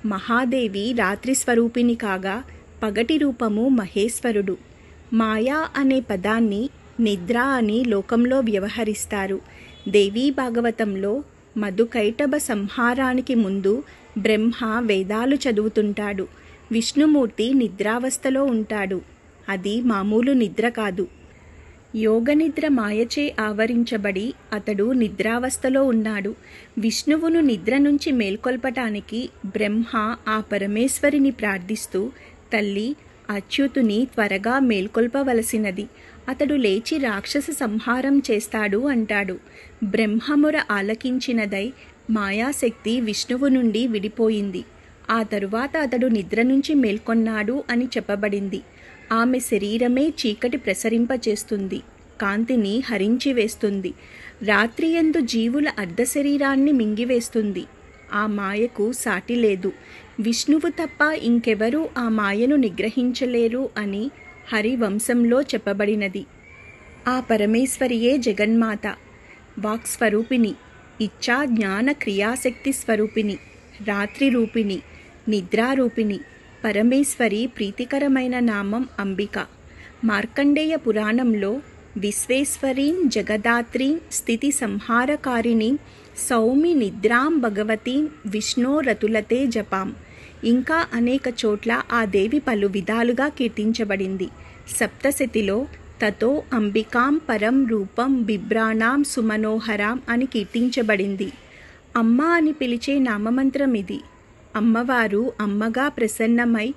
మహాదేవి రాత్రి స్వరూపిణి కాగా పగటి రూపము మహేశ్వరుడు. మాయా అనే పదాన్ని నిద్ర అని లోకంలో వ్యవహరిస్తారు. దేవీ భాగవతంలో మధుకైటభ సంహారానికి ముందు బ్రహ్మ వేదాలు చదువుతుంటాడు. విష్ణుమూర్తి నిద్రావస్థలో ఉంటాడు. అది మామూలు నిద్ర కాదు. యోగనిద్ర మాయచే ఆవరించబడి అతడు నిద్రావస్థలో ఉన్నాడు. విష్ణువును నిద్ర నుంచి మేల్కొల్పటానికి బ్రహ్మ ఆ పరమేశ్వరిని ప్రార్థిస్తూ, తల్లి అచ్యుతుని త్వరగా మేల్కొల్పవలసినది, అతడు లేచి రాక్షస సంహారం చేస్తాడు అంటాడు. బ్రహ్మముర ఆలకించినదై మాయాశక్తి విష్ణువు నుండి విడిపోయింది. ఆ తరువాత అతడు నిద్ర నుంచి మేల్కొన్నాడు అని చెప్పబడింది. ఆమె శరీరమే చీకటి ప్రసరింపచేస్తుంది, కాంతిని హరించి వేస్తుంది. రాత్రియందు జీవుల అర్ధశరీరాన్ని మింగివేస్తుంది. ఆ మాయకు సాటి లేదు. విష్ణువు తప్ప ఇంకెవరూ ఆ మాయను నిగ్రహించలేరు అని హరివంశంలో చెప్పబడినది. ఆ పరమేశ్వరియే జగన్మాత, వాక్స్వరూపిణి, ఇచ్ఛా, జ్ఞాన, క్రియాశక్తి స్వరూపిణి, రాత్రి రూపిణి, నిద్రారూపిణి. పరమేశ్వరి ప్రీతికరమైన నామం అంబిక. మార్కండేయ పురాణంలో విశ్వేశ్వరీం జగదాత్రీం స్థితి సంహారకారిణీం సౌమి నిద్రాం భగవతీం విష్ణోరతులతే జపాం. ఇంకా అనేక చోట్ల ఆ దేవి పలు విధాలుగా కీర్తించబడింది. సప్తశతిలో తతో అంబికాం పరం రూపం బిభ్రాణాం సుమనోహరాం అని కీర్తించబడింది. అమ్మ అని పిలిచే నామమంత్రం ఇది. అమ్మవారు అమ్మగా ప్రసన్నమై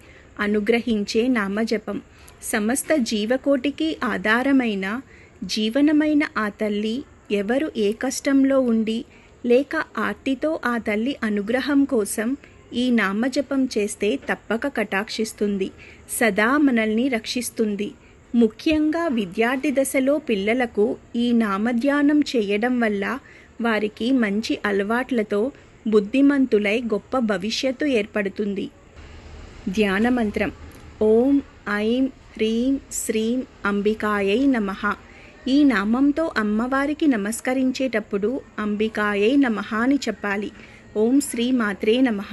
అనుగ్రహించే నామజపం. సమస్త జీవకోటికి ఆధారమైన, జీవనమైన ఆ తల్లి ఎవరు ఏ కష్టంలో ఉండి లేక ఆర్తితో ఆ తల్లి అనుగ్రహం కోసం ఈ నామజపం చేస్తే తప్పక కటాక్షిస్తుంది, సదా మనల్ని రక్షిస్తుంది. ముఖ్యంగా విద్యార్థి దశలో పిల్లలకు ఈ నామధ్యానం చేయడం వల్ల వారికి మంచి అలవాట్లతో బుద్ధిమంతులై గొప్ప భవిష్యత్తు ఏర్పడుతుంది. ధ్యాన మంత్రం: ఓం ఐం హ్రీం శ్రీం అంబికాయై నమః. ఈ నామంతో అమ్మవారికి నమస్కరించేటప్పుడు అంబికాయై నమః అని చెప్పాలి. ఓం శ్రీ మాత్రే నమః.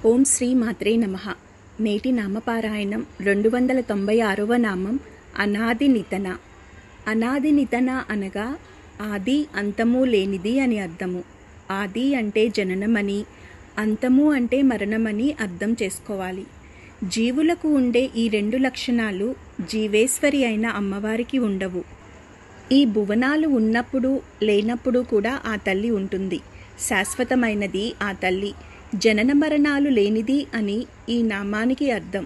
ఓం శ్రీ మాత్రే నమః. నేటి నామపారాయణం 296వ నామం అనాది నితన. అనాది నితన అనగా ఆది అంతము లేనిది అని అర్థము. ఆది అంటే జననమని, అంతము అంటే మరణమని అర్థం చేసుకోవాలి. జీవులకు ఉండే ఈ 2 లక్షణాలు జీవేశ్వరి అయిన అమ్మవారికి ఉండవు. ఈ భువనాలు ఉన్నప్పుడు లేనప్పుడు కూడా ఆ తల్లి ఉంటుంది. శాశ్వతమైనది ఆ తల్లి. జనన మరణాలు లేనిది అని ఈ నామానికి అర్థం.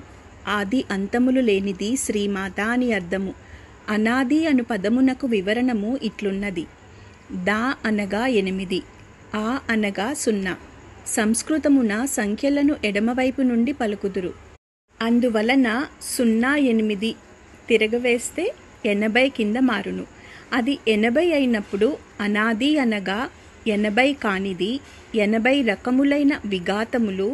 ఆది అంతములు లేనిది శ్రీమాత అని అర్థము. అనాది అను పదమునకు వివరణము ఇట్లున్నది: దా అనగా 8, ఆ అనగా 0. సంస్కృతమున సంఖ్యలను ఎడమవైపు నుండి పలుకుదురు. అందువలన 08 తిరగవేస్తే 80 కింద మారును. అది 80 అయినప్పుడు అనాది అనగా 80 కానిది, 80 రకములైన విఘాతములు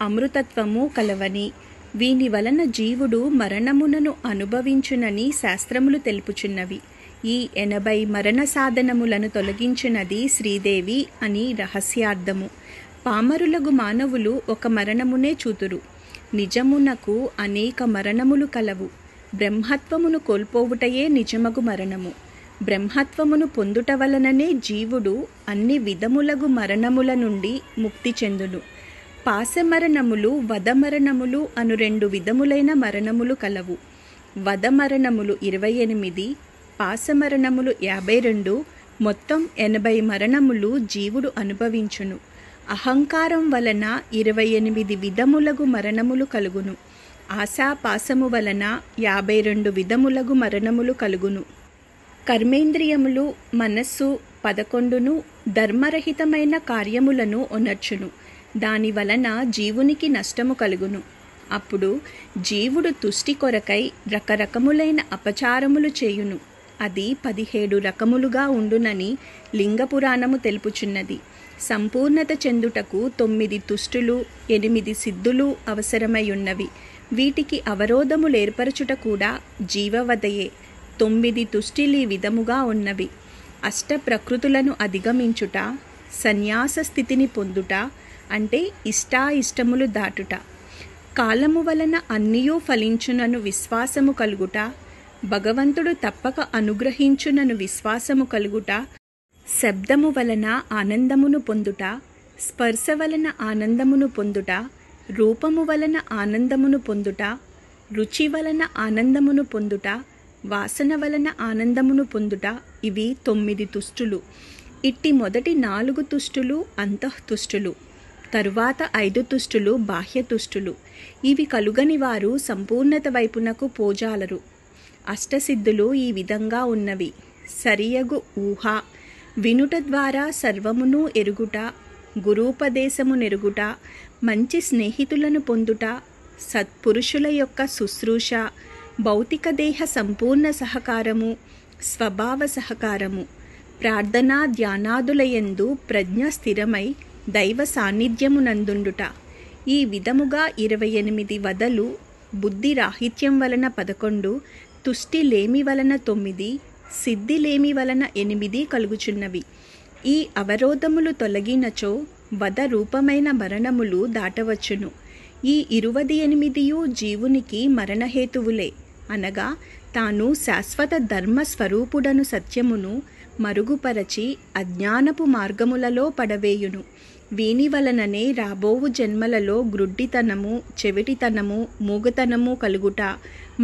అమృతత్వము కలవని, వీని వలన జీవుడు మరణమునను అనుభవించునని శాస్త్రములు తెలుపుచున్నవి. ఈ 80 మరణ సాధనములను తొలగించున్నది శ్రీదేవి అని రహస్యార్థము. పామరులగు మానవులు ఒక మరణమునే చూతురు. నిజమునకు అనేక మరణములు కలవు. బ్రహ్మత్వమును కోల్పోవుటయే నిజమగు మరణము. బ్రహ్మత్వమును పొందుట వలననే జీవుడు అన్ని విధములగు మరణముల నుండి ముక్తి చెందును. పాశమరణములు, వధమరణములు అను 2 విధములైన మరణములు కలవు. వధమరణములు 28, పాశమరణములు 52, మొత్తం 80 మరణములు జీవుడు అనుభవించును. అహంకారం వలన 28 విధములగు మరణములు కలుగును. ఆశాపాసము వలన 52 విధములగు మరణములు కలుగును. కర్మేంద్రియములు, మనస్సు 11ను ధర్మరహితమైన కార్యములను ఒనర్చును. దాని వలన జీవునికి నష్టము కలుగును. అప్పుడు జీవుడు తుష్టి కొరకై రకరకములైన అపచారములు చేయును. అది 17 రకములుగా ఉండునని లింగపురాణము తెలుపుచున్నది. సంపూర్ణత చెందుటకు 9 తుష్టులు, 8 సిద్ధులు అవసరమై ఉన్నవి. వీటికి అవరోధములు ఏర్పరచుట కూడా జీవవదయే. 9 తుష్టిలి విధముగా ఉన్నవి: అష్ట ప్రకృతులను అధిగమించుట, సన్యాస స్థితిని పొందుట అంటే ఇష్టాయిష్టములు దాటుట, కాలము వలన అన్నియూ ఫలించునను విశ్వాసము కలుగుట, భగవంతుడు తప్పక అనుగ్రహించునను విశ్వాసము కలుగుట, శబ్దము వలన ఆనందమును పొందుట, స్పర్శ వలన ఆనందమును పొందుట, రూపము వలన ఆనందమును పొందుట, రుచి వలన ఆనందమును పొందుట, వాసన వలన ఆనందమును పొందుట. ఇవి 9 తుష్టులు. ఇట్టి మొదటి 4 తుష్టులు అంతఃతుష్టులు. తరువాత 5 తుష్టులు బాహ్య తుష్టులు. ఇవి కలుగని వారు సంపూర్ణత వైపునకు పోజాలరు. అష్టసిద్ధులు ఈ విధంగా ఉన్నవి: సరియగు ఊహ, వినుట ద్వారా సర్వమును ఎరుగుట, గురూపదేశము నెరుగుట, మంచి స్నేహితులను పొందుట, సత్పురుషుల యొక్క శుశ్రూష, భౌతిక దేహ సంపూర్ణ సహకారము, స్వభావ సహకారము, ప్రార్థనా ధ్యానాదులయందు ప్రజ్ఞ స్థిరమై దైవ సాన్నిధ్యమునందుండుట. ఈ విధముగా 28 వదలు, బుద్ధి రాహిత్యం వలన 11, తుష్టి లేమి వలన 9, సిద్ధి లేమి వలన 8 కలుగుచున్నవి. ఈ అవరోధములు తొలగినచో వద రూపమైన మరణములు దాటవచ్చును. ఈ 28 జీవునికి మరణహేతువులే. అనగా తాను శాశ్వత ధర్మ స్వరూపుడను సత్యమును మరుగుపరచి అజ్ఞానపు మార్గములలో పడవేయును. వీని వలననే రాబోవు జన్మలలో గ్రుడ్డితనము, చెవిటితనము, మూగతనము కలుగుట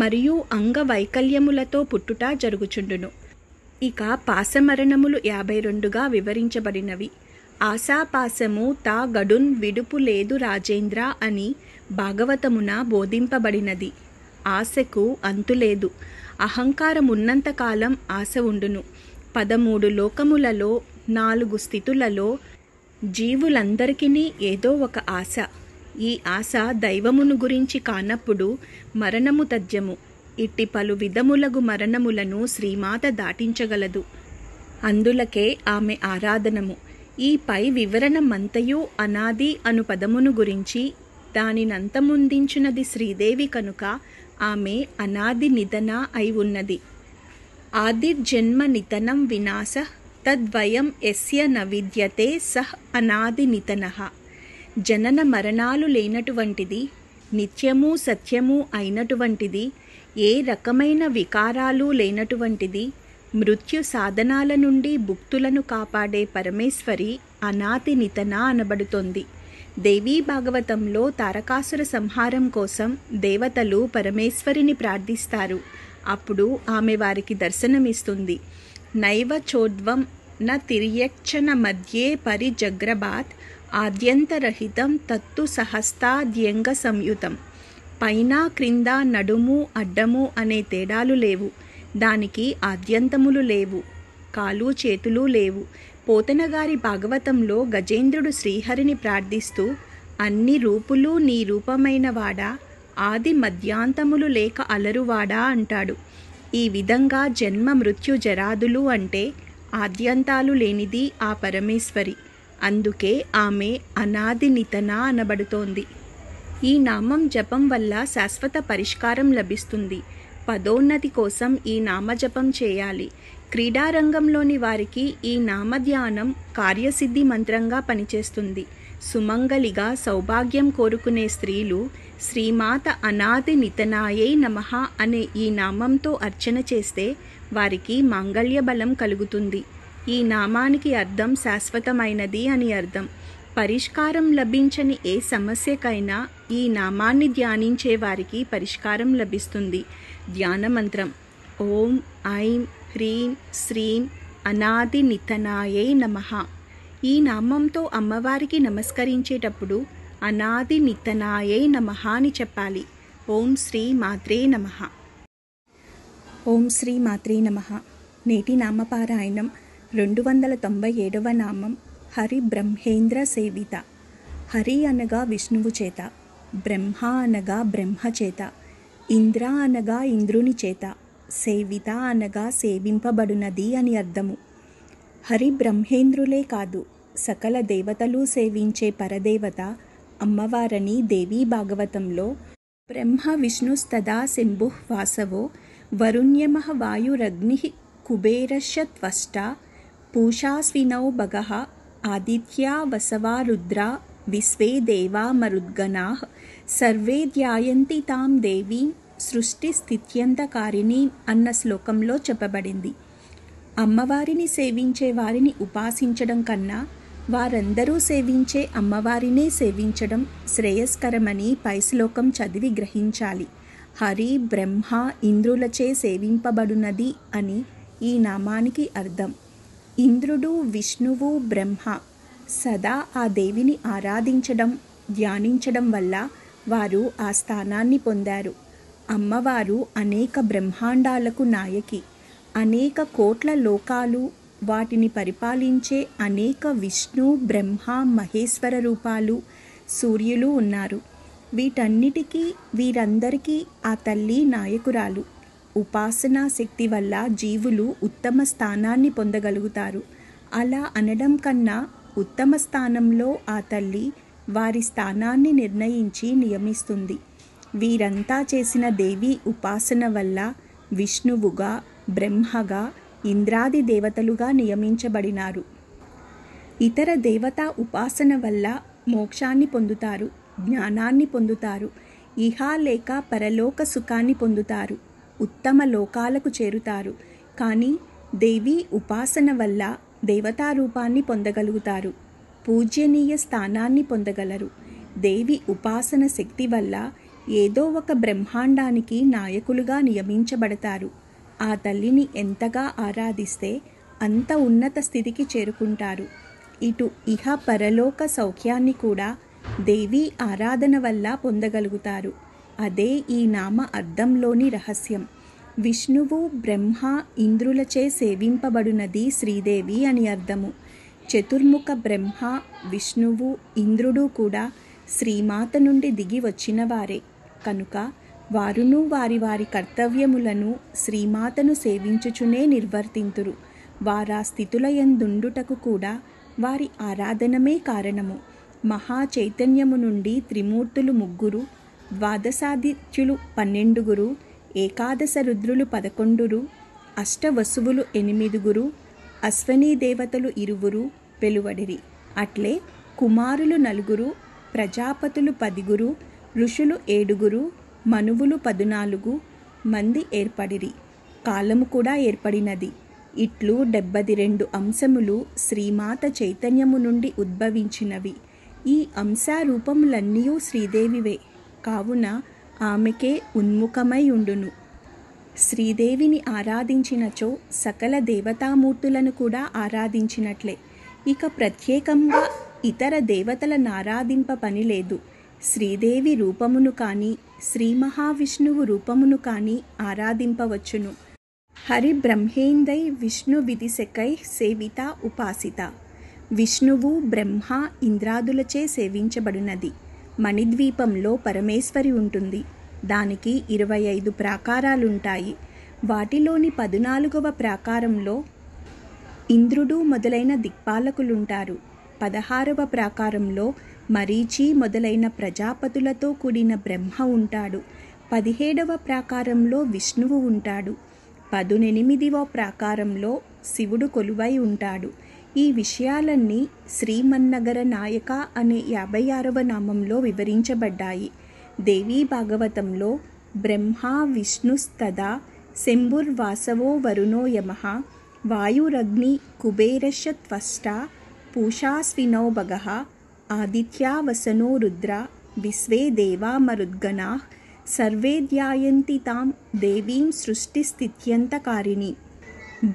మరియు అంగవైకల్యములతో పుట్టుట జరుగుచుండును. ఇక పాశమరణములు 52గా వివరించబడినవి. ఆశాపాశము తా గడున్ విడుపు లేదు రాజేంద్ర అని భాగవతమున బోధింపబడినది. ఆశకు అంతులేదు. అహంకారమున్నంతకాలం ఆశ ఉండును. 13 లోకములలో 4 స్థితులలో జీవులందరికీ ఏదో ఒక ఆశ. ఈ ఆశ దైవమును గురించి కానప్పుడు మరణము తథ్యము. ఇట్టి పలు విధములగు మరణములను శ్రీమాత దాటించగలదు. అందులకే ఆమె ఆరాధనము. ఈ పై వివరణమంతయు అనాది అను పదమును గురించి దానినంతముందించున్నది శ్రీదేవి కనుక ఆమె అనాది నిధన అయి ఉన్నది. ఆదిర్జన్మ నితనం వినాశ తద్వయం యస్య న విద్యతే సహ్ అనాది నితనః. జనన మరణాలు లేనటువంటిది, నిత్యము సత్యము అయినటువంటిది, ఏ రకమైన వికారాలు లేనటువంటిది, మృత్యు సాధనాల నుండి భుక్తులను కాపాడే పరమేశ్వరి అనాది నితన అనబడుతోంది. దేవీ భాగవతంలో తారకాసుర సంహారం కోసం దేవతలు పరమేశ్వరిని ప్రార్థిస్తారు. అప్పుడు ఆమె వారికి దర్శనమిస్తుంది. నైవ చోద్వం న తిర్యక్షణ మధ్యే పరిజగ్రబాత్ ఆద్యంతరహితం తత్తు సహస్తాద్యంగ సంయుతం. పైన క్రింద నడుము అడ్డము అనే తేడాలు లేవు. దానికి ఆద్యంతములు లేవు, కాలు చేతులు లేవు. పోతనగారి భాగవతంలో గజేంద్రుడు శ్రీహరిని ప్రార్థిస్తూ అన్ని రూపులు నీ రూపమైన వాడా, ఆది మధ్యాంతములు లేక అలరువాడా అంటాడు. ఈ విధంగా జన్మ మృత్యు జరాదులు అంటే ఆద్యంతాలు లేనిది ఆ పరమేశ్వరి. అందుకే ఆమె అనాది నితన అనబడుతోంది. ఈ నామం జపం వల్ల శాశ్వత పరిష్కారం లభిస్తుంది. పదోన్నతి కోసం ఈ నామజపం చేయాలి. క్రీడారంగంలోని వారికి ఈ నామధ్యానం కార్యసిద్ధి మంత్రంగా పనిచేస్తుంది. సుమంగలిగా సౌభాగ్యం కోరుకునే స్త్రీలు శ్రీమాత అనాది నితనాయై నమః అనే ఈ నామంతో అర్చన చేస్తే వారికి మాంగళ్య బలం కలుగుతుంది. ఈ నామానికి అర్థం శాశ్వతమైనది అని అర్థం. పరిష్కారం లభించని ఏ సమస్యకైనా ఈ నామాన్ని ధ్యానించే వారికి పరిష్కారం లభిస్తుంది. ధ్యాన మంత్రం ఓం ఐం హ్రీం శ్రీం అనాది నితనాయై నమః. ఈ నామంతో అమ్మవారికి నమస్కరించేటప్పుడు అనాది నితనాయై నమః అని చెప్పాలి. ఓం శ్రీ మాత్రే నమః. ఓం శ్రీ మాత్రే నమః. నేటి నామపారాయణం 297వ నామం హరి బ్రహ్మేంద్ర సేవిత. హరి అనగా విష్ణువు చేత, బ్రహ్మ అనగా బ్రహ్మ చేత, ఇంద్ర అనగా ఇంద్రుని చేత, సేవిత అనగా సేవింపబడునది అని అర్థము. హరి బ్రహ్మేంద్రులే కాదు, సకల దేవతలు సేవించే పరదేవత అమ్మవారని దేవీ భాగవతంలో బ్రహ్మ విష్ణుస్తదా శంభుః వాసవో వరుణ్యమః వాయురగ్నిః కుబేరశ్చ త్వష్టా పూషాస్వినౌ భగః ఆదిత్యా వసవా రుద్రా విశ్వే దేవా మరుద్గణాః సర్వే ధ్యాయంతి తాం దేవీం సృష్టి స్థిత్యంతకారిణి అన్న శ్లోకంలో చెప్పబడింది. అమ్మవారిని సేవించే వారిని ఉపాసించడం కన్నా వారందరూ సేవించే అమ్మవారినే సేవించడం శ్రేయస్కరమని పై శ్లోకం చదివి గ్రహించాలి. హరి బ్రహ్మ ఇంద్రులచే సేవింపబడునది అని ఈ నామానికి అర్థం. ఇంద్రుడు విష్ణువు బ్రహ్మ సదా ఆ దేవిని ఆరాధించడం ధ్యానించడం వల్ల వారు ఆ స్థానాన్ని పొందారు. అమ్మవారు అనేక బ్రహ్మాండాలకు నాయకి. అనేక కోట్ల లోకాలు, వాటిని పరిపాలించే అనేక విష్ణు బ్రహ్మ మహేశ్వర రూపాలు, సూర్యులు ఉన్నారు. వీరందరికీ ఆ తల్లి నాయకురాలు. ఉపాసనా శక్తి వల్ల జీవులు ఉత్తమ స్థానాన్ని పొందగలుగుతారు. అలా అనడం కన్నా ఉత్తమ స్థానంలో ఆ తల్లి వారి స్థానాన్ని నిర్ణయించి నియమిస్తుంది. వీరంతా చేసిన దేవి ఉపాసన వల్ల విష్ణువుగా, బ్రహ్మగా, ఇంద్రాది దేవతలుగా నియమించబడినారు. ఇతర దేవతా ఉపాసన వల్ల మోక్షాన్ని పొందుతారు, జ్ఞానాన్ని పొందుతారు, ఇహ లేక పరలోక సుఖాన్ని పొందుతారు, ఉత్తమ లోకాలకు చేరుతారు. కానీ దేవి ఉపాసన వల్ల దేవతా రూపాన్ని పొందగలుగుతారు, పూజ్యనీయ స్థానాన్ని పొందగలరు. దేవి ఉపాసన శక్తి వల్ల ఏదో ఒక బ్రహ్మాండానికి నాయకులుగా నియమించబడతారు. ఆ తల్లిని ఎంతగా ఆరాధిస్తే అంత ఉన్నత స్థితికి చేరుకుంటారు. ఇటు ఇహ పరలోక సౌఖ్యాన్ని కూడా దేవి ఆరాధన వల్ల పొందగలుగుతారు. అదే ఈ నామ అర్థంలోని రహస్యం. విష్ణువు బ్రహ్మ ఇంద్రులచే సేవింపబడునది శ్రీదేవి అని అర్థము. చతుర్ముఖ బ్రహ్మ విష్ణువు ఇంద్రుడు కూడా శ్రీమాత నుండి దిగి వచ్చిన వారే కనుక వారును వారి వారి కర్తవ్యములను శ్రీమాతను సేవించుచునే నిర్వర్తింతురు. వారా స్థితులయందుండుటకు కూడా వారి ఆరాధనమే కారణము. మహా చైతన్యము నుండి త్రిమూర్తులు 3, ద్వాదశాదిత్యులు 12, ఏకాదశ రుద్రులు 11, అష్టవసువులు 8, అశ్వనీ దేవతలు 20 వెలువడిరి. అట్లే కుమారులు 4, ప్రజాపతులు 10, ఋషులు 7, మనువులు 14 మంది ఏర్పడిరి. కాలము కూడా ఏర్పడినది. ఇట్లు 72 అంశములు శ్రీమాత చైతన్యము నుండి ఉద్భవించినవి. ఈ అంశారూపములన్నీయూ శ్రీదేవివే. కావున ఆమెకే ఉన్ముఖమై ఉండును. శ్రీదేవిని ఆరాధించినచో సకల దేవతామూర్తులను కూడా ఆరాధించినట్లే. ఇక ప్రత్యేకంగా ఇతర దేవతలను ఆరాధింప పని లేదు. శ్రీదేవి రూపమును కానీ శ్రీ మహావిష్ణువు రూపమును కానీ ఆరాధింపవచ్చును. హరి బ్రహ్మేందై విష్ణు విదిశకై సేవిత ఉపాసిత. విష్ణువు బ్రహ్మ ఇంద్రాదులచే సేవించబడినది. మణిద్వీపంలో పరమేశ్వరి ఉంటుంది. దానికి 25 ప్రాకారాలుంటాయి. వాటిలోని 14వ ప్రాకారంలో ఇంద్రుడు మొదలైన దిక్పాలకులుంటారు. 16వ ప్రాకారంలో మరీచి మొదలైన ప్రజాపతులతో కూడిన బ్రహ్మ ఉంటాడు. 17వ ప్రాకారంలో విష్ణువు ఉంటాడు. 18వ ప్రాకారంలో శివుడు కొలువై ఉంటాడు. ఈ విషయాలన్నీ శ్రీమన్నగర నాయక అనే 56వ నామంలో వివరించబడ్డాయి. దేవీ భాగవతంలో బ్రహ్మ విష్ణుస్తదా శంభుర్వాసవో వరుణో యమః వాయురగ్ని కుబేరశ్చ త్వష్టా పూషాస్వినో భగః ఆదిత్యా వసనో రుద్ర విశ్వే దేవా మరుద్గణాః సర్వే ధ్యాయంతి తాం దేవీం సృష్టిస్థిత్యంతకారిణి.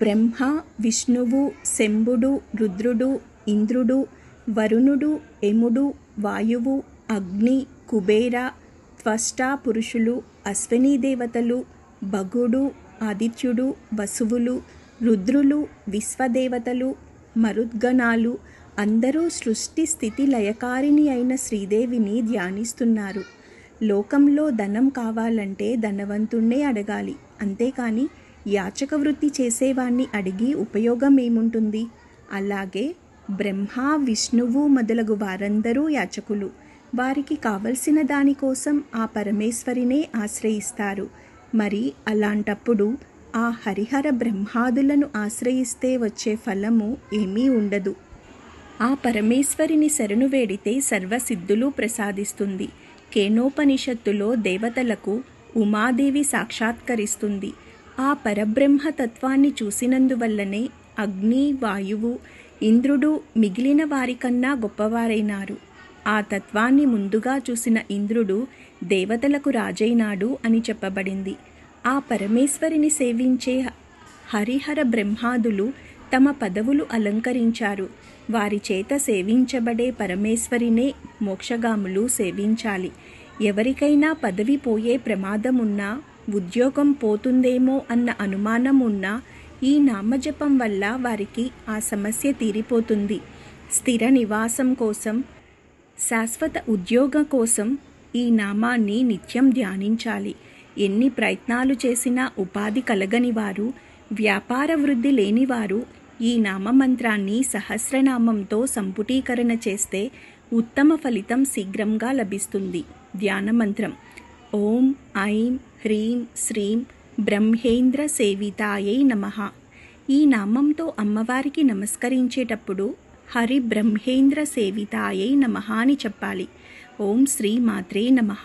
బ్రహ్మ, విష్ణువు, శంభుడు, రుద్రుడు, ఇంద్రుడు, వరుణుడు, యముడు, వాయువు, అగ్ని, కుబేర, త్వష్టా పురుషులు, అశ్వనీ దేవతలు, భగుడు, ఆదిత్యుడు, వసువులు, రుద్రులు, విశ్వదేవతలు, మరుద్గణాలు అందరూ సృష్టి స్థితి లయకారిణి అయిన శ్రీదేవిని ధ్యానిస్తున్నారు. లోకంలో ధనం కావాలంటే ధనవంతుణ్ణే అడగాలి. అంతేకాని యాచక వృత్తి చేసేవాణ్ణి అడిగి ఉపయోగం ఏముంటుంది? అలాగే బ్రహ్మ, విష్ణువు మొదలగు వారందరూ యాచకులు. వారికి కావలసిన దానికోసం ఆ పరమేశ్వరినే ఆశ్రయిస్తారు. మరి అలాంటప్పుడు ఆ హరిహర బ్రహ్మాదులను ఆశ్రయిస్తే వచ్చే ఫలము ఏమీ ఉండదు. ఆ పరమేశ్వరిని శరణు వేడితే సర్వసిద్ధులు ప్రసాదిస్తుంది. కేనోపనిషత్తులో దేవతలకు ఉమాదేవి సాక్షాత్కరిస్తుంది. ఆ పరబ్రహ్మ తత్వాన్ని చూసినందువల్లనే అగ్ని, వాయువు, ఇంద్రుడు మిగిలిన వారికన్నా గొప్పవారైనారు. ఆ తత్వాన్ని ముందుగా చూసిన ఇంద్రుడు దేవతలకు రాజైనాడు అని చెప్పబడింది. ఆ పరమేశ్వరిని సేవించే హరిహర బ్రహ్మాదులు తమ పదవులు అలంకరించారు. వారి చేత సేవించబడే పరమేశ్వరినే మోక్షగాములు సేవించాలి. ఎవరికైనా పదవి పోయే ప్రమాదం ఉన్నా, ఉద్యోగం పోతుందేమో అన్న అనుమానం ఉన్నా ఈ నామజపం వల్ల వారికి ఆ సమస్య తీరిపోతుంది. స్థిర నివాసం కోసం, శాశ్వత ఉద్యోగం కోసం ఈ నామాన్ని నిత్యం ధ్యానించాలి. ఎన్ని ప్రయత్నాలు చేసినా ఉపాధి కలగని వారు, వ్యాపార వృద్ధి లేనివారు ఈ నామమంత్రాన్ని సహస్రనామంతో సంపుటీకరణ చేస్తే ఉత్తమ ఫలితం శీఘ్రంగా లభిస్తుంది. ధ్యానమంత్రం: ఓం ఐం హ్రీం శ్రీం బ్రహ్మేంద్ర సేవితాయై నమః. ఈ నామంతో అమ్మవారికి నమస్కరించేటప్పుడు హరి బ్రహ్మేంద్ర సేవితాయై నమః అని చెప్పాలి. ఓం శ్రీ మాత్రే నమః.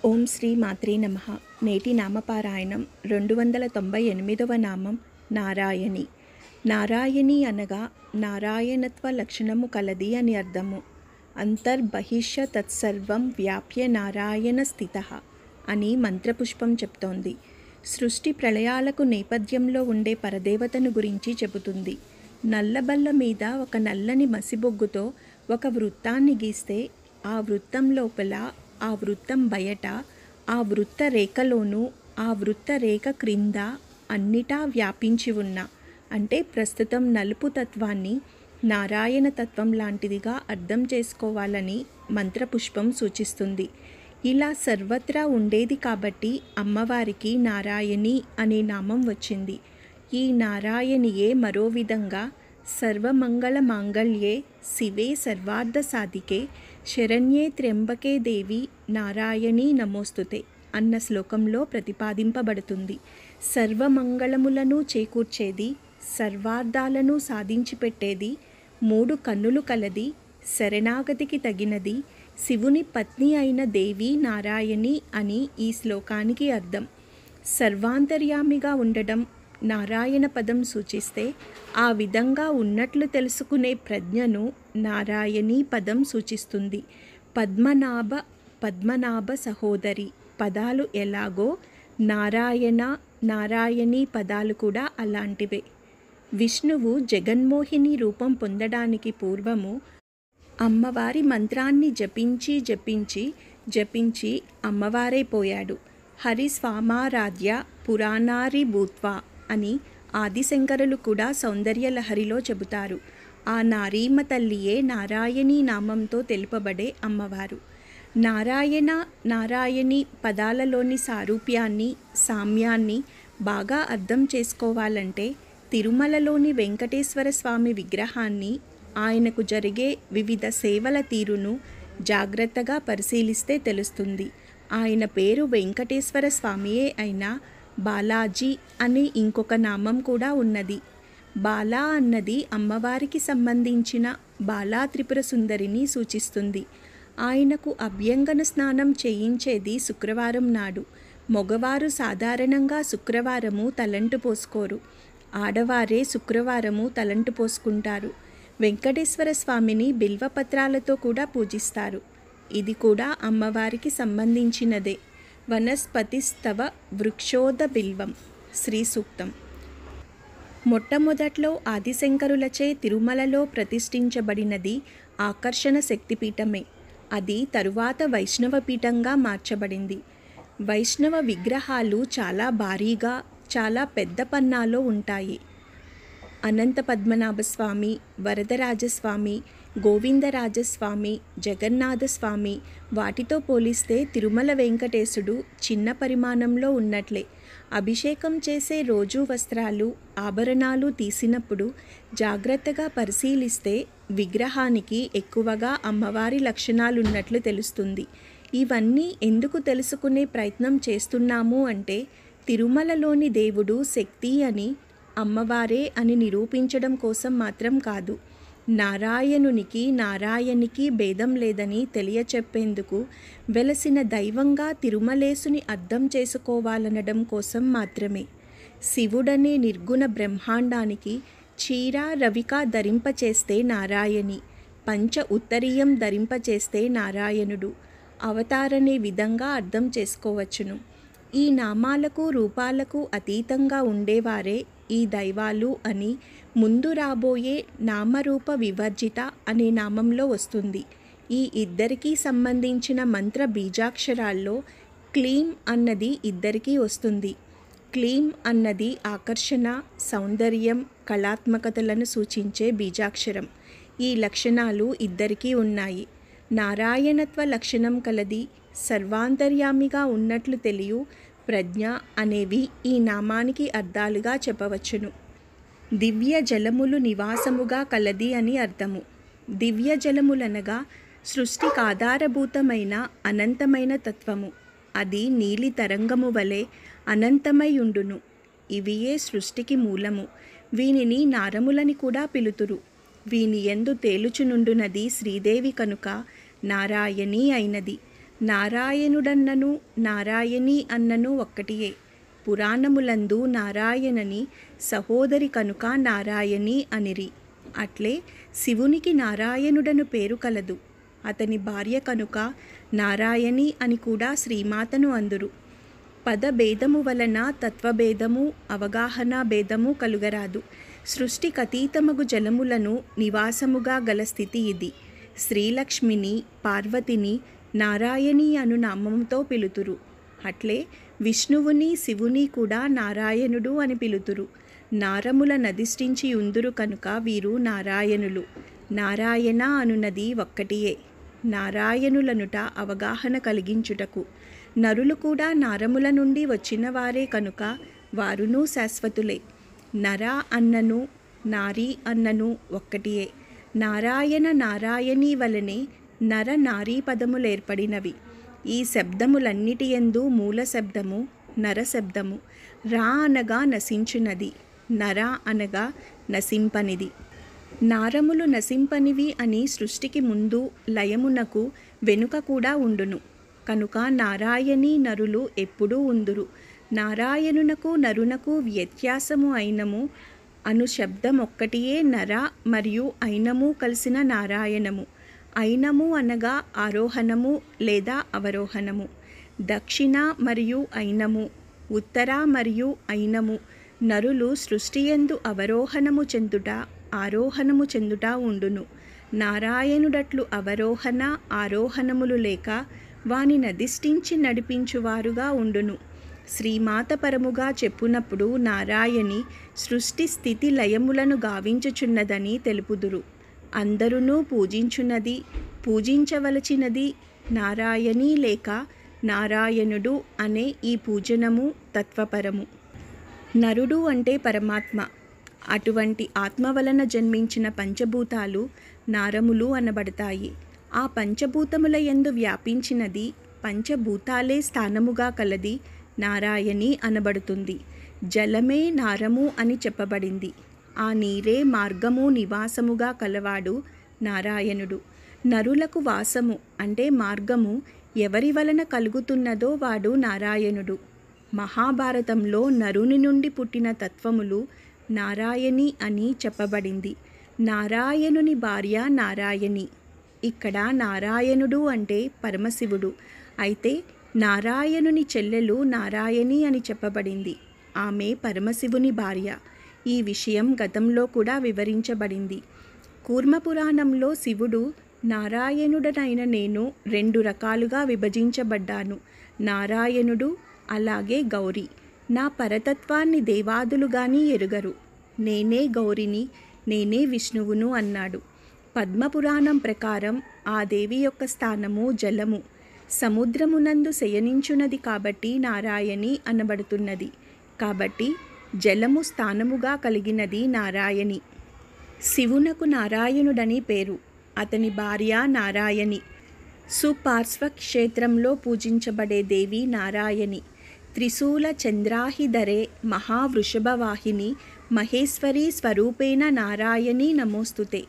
ఓం శ్రీ మాత్రే నమః. నేటి నామపారాయణం 298వ నామం నారాయణి. నారాయణి అనగా నారాయణత్వ లక్షణము కలది అని అర్థము. అంతర్బహిష్య తత్సర్వం వ్యాప్య నారాయణ స్థితః అని మంత్రపుష్పం చెప్తోంది. సృష్టి ప్రళయాలకు నేపథ్యంలో ఉండే పరదేవతను గురించి చెబుతుంది. నల్లబల్ల మీద ఒక నల్లని మసిబొగ్గుతో ఒక వృత్తాన్ని గీస్తే ఆ వృత్తం లోపల, ఆ వృత్తం బయట, ఆ వృత్త రేఖలోనూ, ఆ వృత్త రేఖ క్రింద అన్నిటా వ్యాపించి ఉన్న, అంటే ప్రస్తుతం నలుపు తత్వాన్ని నారాయణ తత్వం లాంటిదిగా అర్థం చేసుకోవాలని మంత్రపుష్పం సూచిస్తుంది. ఇలా సర్వత్రా ఉండేది కాబట్టి అమ్మవారికి నారాయణి అనే నామం వచ్చింది. ఈ నారాయణియే మరో విధంగా సర్వమంగళమాంగళ్యే శివే సర్వార్థసాధికే శరణ్యే త్ర్యంబకే దేవి నారాయణీ నమోస్తుతే అన్న శ్లోకంలో ప్రతిపాదింపబడుతుంది. సర్వమంగళములను చేకూర్చేది, సర్వార్థాలను సాధించి పెట్టేది, 3 కన్నులు కలది, శరణాగతికి తగినది, శివుని పత్ని అయిన దేవి నారాయణి అని ఈ శ్లోకానికి అర్థం. సర్వాంతర్యామిగా ఉండడం నారాయణ పదం సూచిస్తే, ఆ విధంగా ఉన్నట్లు తెలుసుకునే ప్రజ్ఞను నారాయణీ పదం సూచిస్తుంది. పద్మనాభ సహోదరి పదాలు ఎలాగో నారాయణ, నారాయణీ పదాలు కూడా అలాంటివే. విష్ణువు జగన్మోహిని రూపం పొందడానికి పూర్వము అమ్మవారి మంత్రాన్ని జపించి అమ్మవారైపోయాడు. హరిస్వామారాధ్య పురాణారి భూత్వా అని ఆదిశంకరులు కూడా సౌందర్యలహరిలో చెబుతారు. ఆ నారీమ తల్లియే నారాయణీ నామంతో తెలుపబడే అమ్మవారు. నారాయణ, నారాయణి పదాలలోని సారూప్యాన్ని, సామ్యాన్ని బాగా అర్థం చేసుకోవాలంటే తిరుమలలోని వెంకటేశ్వర స్వామి విగ్రహాన్ని, ఆయనకు జరిగే వివిధ సేవల తీరును జాగ్రత్తగా పరిశీలిస్తే తెలుస్తుంది. ఆయన పేరు వెంకటేశ్వర స్వామియే అయినా బాలాజీ అనే ఇంకొక నామం కూడా ఉన్నది. బాలా అన్నది అమ్మవారికి సంబంధించిన బాలా త్రిపుర సుందరిని సూచిస్తుంది. ఆయనకు అభ్యంగన స్నానం చేయించేది శుక్రవారం నాడు. మగవారు సాధారణంగా శుక్రవారము తలంటు పోసుకోరు. ఆడవారే శుక్రవారము తలంటు పోసుకుంటారు. వెంకటేశ్వర స్వామిని బిల్వపత్రాలతో కూడా పూజిస్తారు. ఇది కూడా అమ్మవారికి సంబంధించినదే. వనస్పతిస్తవ వృక్షోద బిల్వం శ్రీ సూక్తం. మొట్టమొదట్లో ఆదిశంకరులచే తిరుమలలో ప్రతిష్ఠించబడినది ఆకర్షణ శక్తిపీఠమే. అది తరువాత వైష్ణవ పీఠంగా మార్చబడింది. వైష్ణవ విగ్రహాలు చాలా భారీగా, చాలా పెద్ద పన్నాలో ఉంటాయి. అనంత పద్మనాభస్వామి, వరదరాజస్వామి, గోవిందరాజస్వామి, జగన్నాథస్వామి వాటితో పోలిస్తే తిరుమల వెంకటేశుడు చిన్న పరిమాణంలో ఉన్నట్లే. అభిషేకం చేసే రోజు వస్త్రాలు, ఆభరణాలు తీసినప్పుడు జాగ్రత్తగా పరిశీలిస్తే విగ్రహానికి ఎక్కువగా అమ్మవారి లక్షణాలున్నట్లు తెలుస్తుంది. ఇవన్నీ ఎందుకు తెలుసుకునే ప్రయత్నం చేస్తున్నాము అంటే, తిరుమలలోని దేవుడు శక్తి అని, అమ్మవారే అని నిరూపించడం కోసం మాత్రం కాదు. నారాయణికి భేదం లేదని తెలియచెప్పేందుకు వెలసిన దైవంగా తిరుమలేసుని అర్థం చేసుకోవాలనడం కోసం మాత్రమే. శివుడనే నిర్గుణ బ్రహ్మాండానికి చీర రవిక ధరింపచేస్తే నారాయణి, పంచ ఉత్తరీయం ధరింపచేస్తే నారాయణుడు అవతారనే విధంగా అర్థం చేసుకోవచ్చును. ఈ నామాలకు రూపాలకు అతీతంగా ఉండేవారే ఈ దైవాలు అని ముందు రాబోయే నామరూప వివర్జిత అనే నామంలో వస్తుంది. ఈ ఇద్దరికీ సంబంధించిన మంత్ర బీజాక్షరాల్లో క్లీం అన్నది ఇద్దరికీ వస్తుంది. క్లీం అన్నది ఆకర్షణ, సౌందర్యం, కళాత్మకతలను సూచించే బీజాక్షరం. ఈ లక్షణాలు ఇద్దరికీ ఉన్నాయి. నారాయణత్వ లక్షణం కలది, సర్వాంతర్యామిగా ఉన్నట్లు తెలియు ప్రజ్ఞ అనేవి ఈ నామానికి అర్థాలుగా చెప్పవచ్చును. దివ్య జలములు నివాసముగా కలది అని అర్థము. దివ్య జలములనగా సృష్టికాధారభూతమైన అనంతమైన తత్వము. అది నీలి తరంగము వలె అనంతమై ఉండును. ఇవియే సృష్టికి మూలము. వీనిని నారములని కూడా పిలుతురు. వీని యందు తేలుచునుండునది శ్రీదేవి కనుక నారాయణి అయినది. నారాయణుడన్నను నారాయణి అన్నను ఒక్కటియే. పురాణములందు నారాయణని సహోదరి కనుక నారాయణి అనిరి. అట్లే శివునికి నారాయణుడను పేరు కలదు. అతని భార్య కనుక నారాయణి అని కూడా శ్రీమాతను అందురు. పదభేదము వలన తత్వభేదము, అవగాహన భేదము కలుగరాదు. సృష్టికతీతమగు జలములను నివాసముగా గల స్థితి ఇది. శ్రీలక్ష్మిని, పార్వతిని నారాయణి అను నామముతో పిలుతురు. అట్లే విష్ణువుని, శివుని కూడా నారాయణుడు అని పిలుతురు. నారముల నధిష్ఠించి ఉందురు కనుక వీరు నారాయణులు. నారాయణ అనునది ఒక్కటియే. నారాయణులనుట అవగాహన కలిగించుటకు. నరులు కూడా నారముల నుండి వచ్చిన వారే కనుక వారును శాశ్వతులే. నర అన్నను నారీ అన్నను ఒక్కటియే. నారాయణ నారాయణీ వలనే నర నారీ పదములేర్పడినవి. ఈ శబ్దములన్నిటియందు మూల శబ్దము నరశబ్దము. రా అనగా నశించునది, నర అనగా నశింపనిది. నారములు నశింపనివి అని సృష్టికి ముందు లయమునకు వెనుక కూడా ఉండును. కనుక నారాయణీ నరులు ఎప్పుడూ ఉందురు. నారాయణునకు నరునకు వ్యత్యాసము అయినము అను శబ్దం ఒక్కటియే నర మరియు అయినము కలిసిన నారాయణము. అయినము అనగా ఆరోహణము లేదా అవరోహణము. దక్షిణ మరియు అయినము, ఉత్తర మరియు అయినము. నరులు సృష్టియందు అవరోహణము చెందుట ఆరోహణము చెందుట ఉండును. నారాయణుడట్లు అవరోహణ ఆరోహణములు లేక వాని నధిష్ఠించి నడిపించువారుగా ఉండును. శ్రీమాత పరముగా చెప్పునప్పుడు నారాయణి సృష్టి స్థితి లయములను గావించుచున్నదని తెలుపుదురు. అందరునూ పూజించున్నది పూజించవలచినది నారాయణీ లేక నారాయణుడు అనే ఈ పూజనము తత్వపరము. నరుడు అంటే పరమాత్మ. అటువంటి ఆత్మ వలన జన్మించిన పంచభూతాలు నారములు అనబడతాయి. ఆ పంచభూతముల యందు వ్యాపించినది, పంచభూతాలే స్థానముగా కలది నారాయణి అనబడుతుంది. జలమే నారము అని చెప్పబడింది. ఆ నీరే మార్గము నివాసముగా కలవాడు నారాయణుడు. నరులకు వాసము అంటే మార్గము ఎవరి వలన కలుగుతున్నదో వాడు నారాయణుడు. మహాభారతంలో నరుని నుండి పుట్టిన తత్వములు నారాయణి అని చెప్పబడింది. నారాయణుని భార్య నారాయణి. ఇక్కడ నారాయణుడు అంటే పరమశివుడు. అయితే నారాయణుని చెల్లెలు నారాయణి అని చెప్పబడింది. ఆమె పరమశివుని భార్య. ఈ విషయం గతంలో కూడా వివరించబడింది. కూర్మపురాణంలో శివుడు నారాయణుడనైన నేను 2 రకాలుగా విభజించబడ్డాను. నారాయణుడు అలాగే గౌరీ. నా పరతత్వాన్ని దేవాదులు గాని ఎరుగరు. నేనే గౌరిని, నేనే విష్ణువును అన్నాడు. పద్మపురాణం ప్రకారం ఆ దేవి యొక్క స్థానము జలము. సముద్రమునందు శయనించున్నది కాబట్టి నారాయణి అనబడుతున్నది. కాబట్టి జలము స్థానముగా కలిగినది నారాయణి. శివునకు నారాయణుడని పేరు. అతని భార్య నారాయణి. సుపార్శ్వ క్షేత్రంలో పూజించబడే దేవి నారాయణి. త్రిశూల చంద్రాహిధరే మహావృషభవాహిని మహేశ్వరి స్వరూపేణ నారాయణి నమోస్తుతే.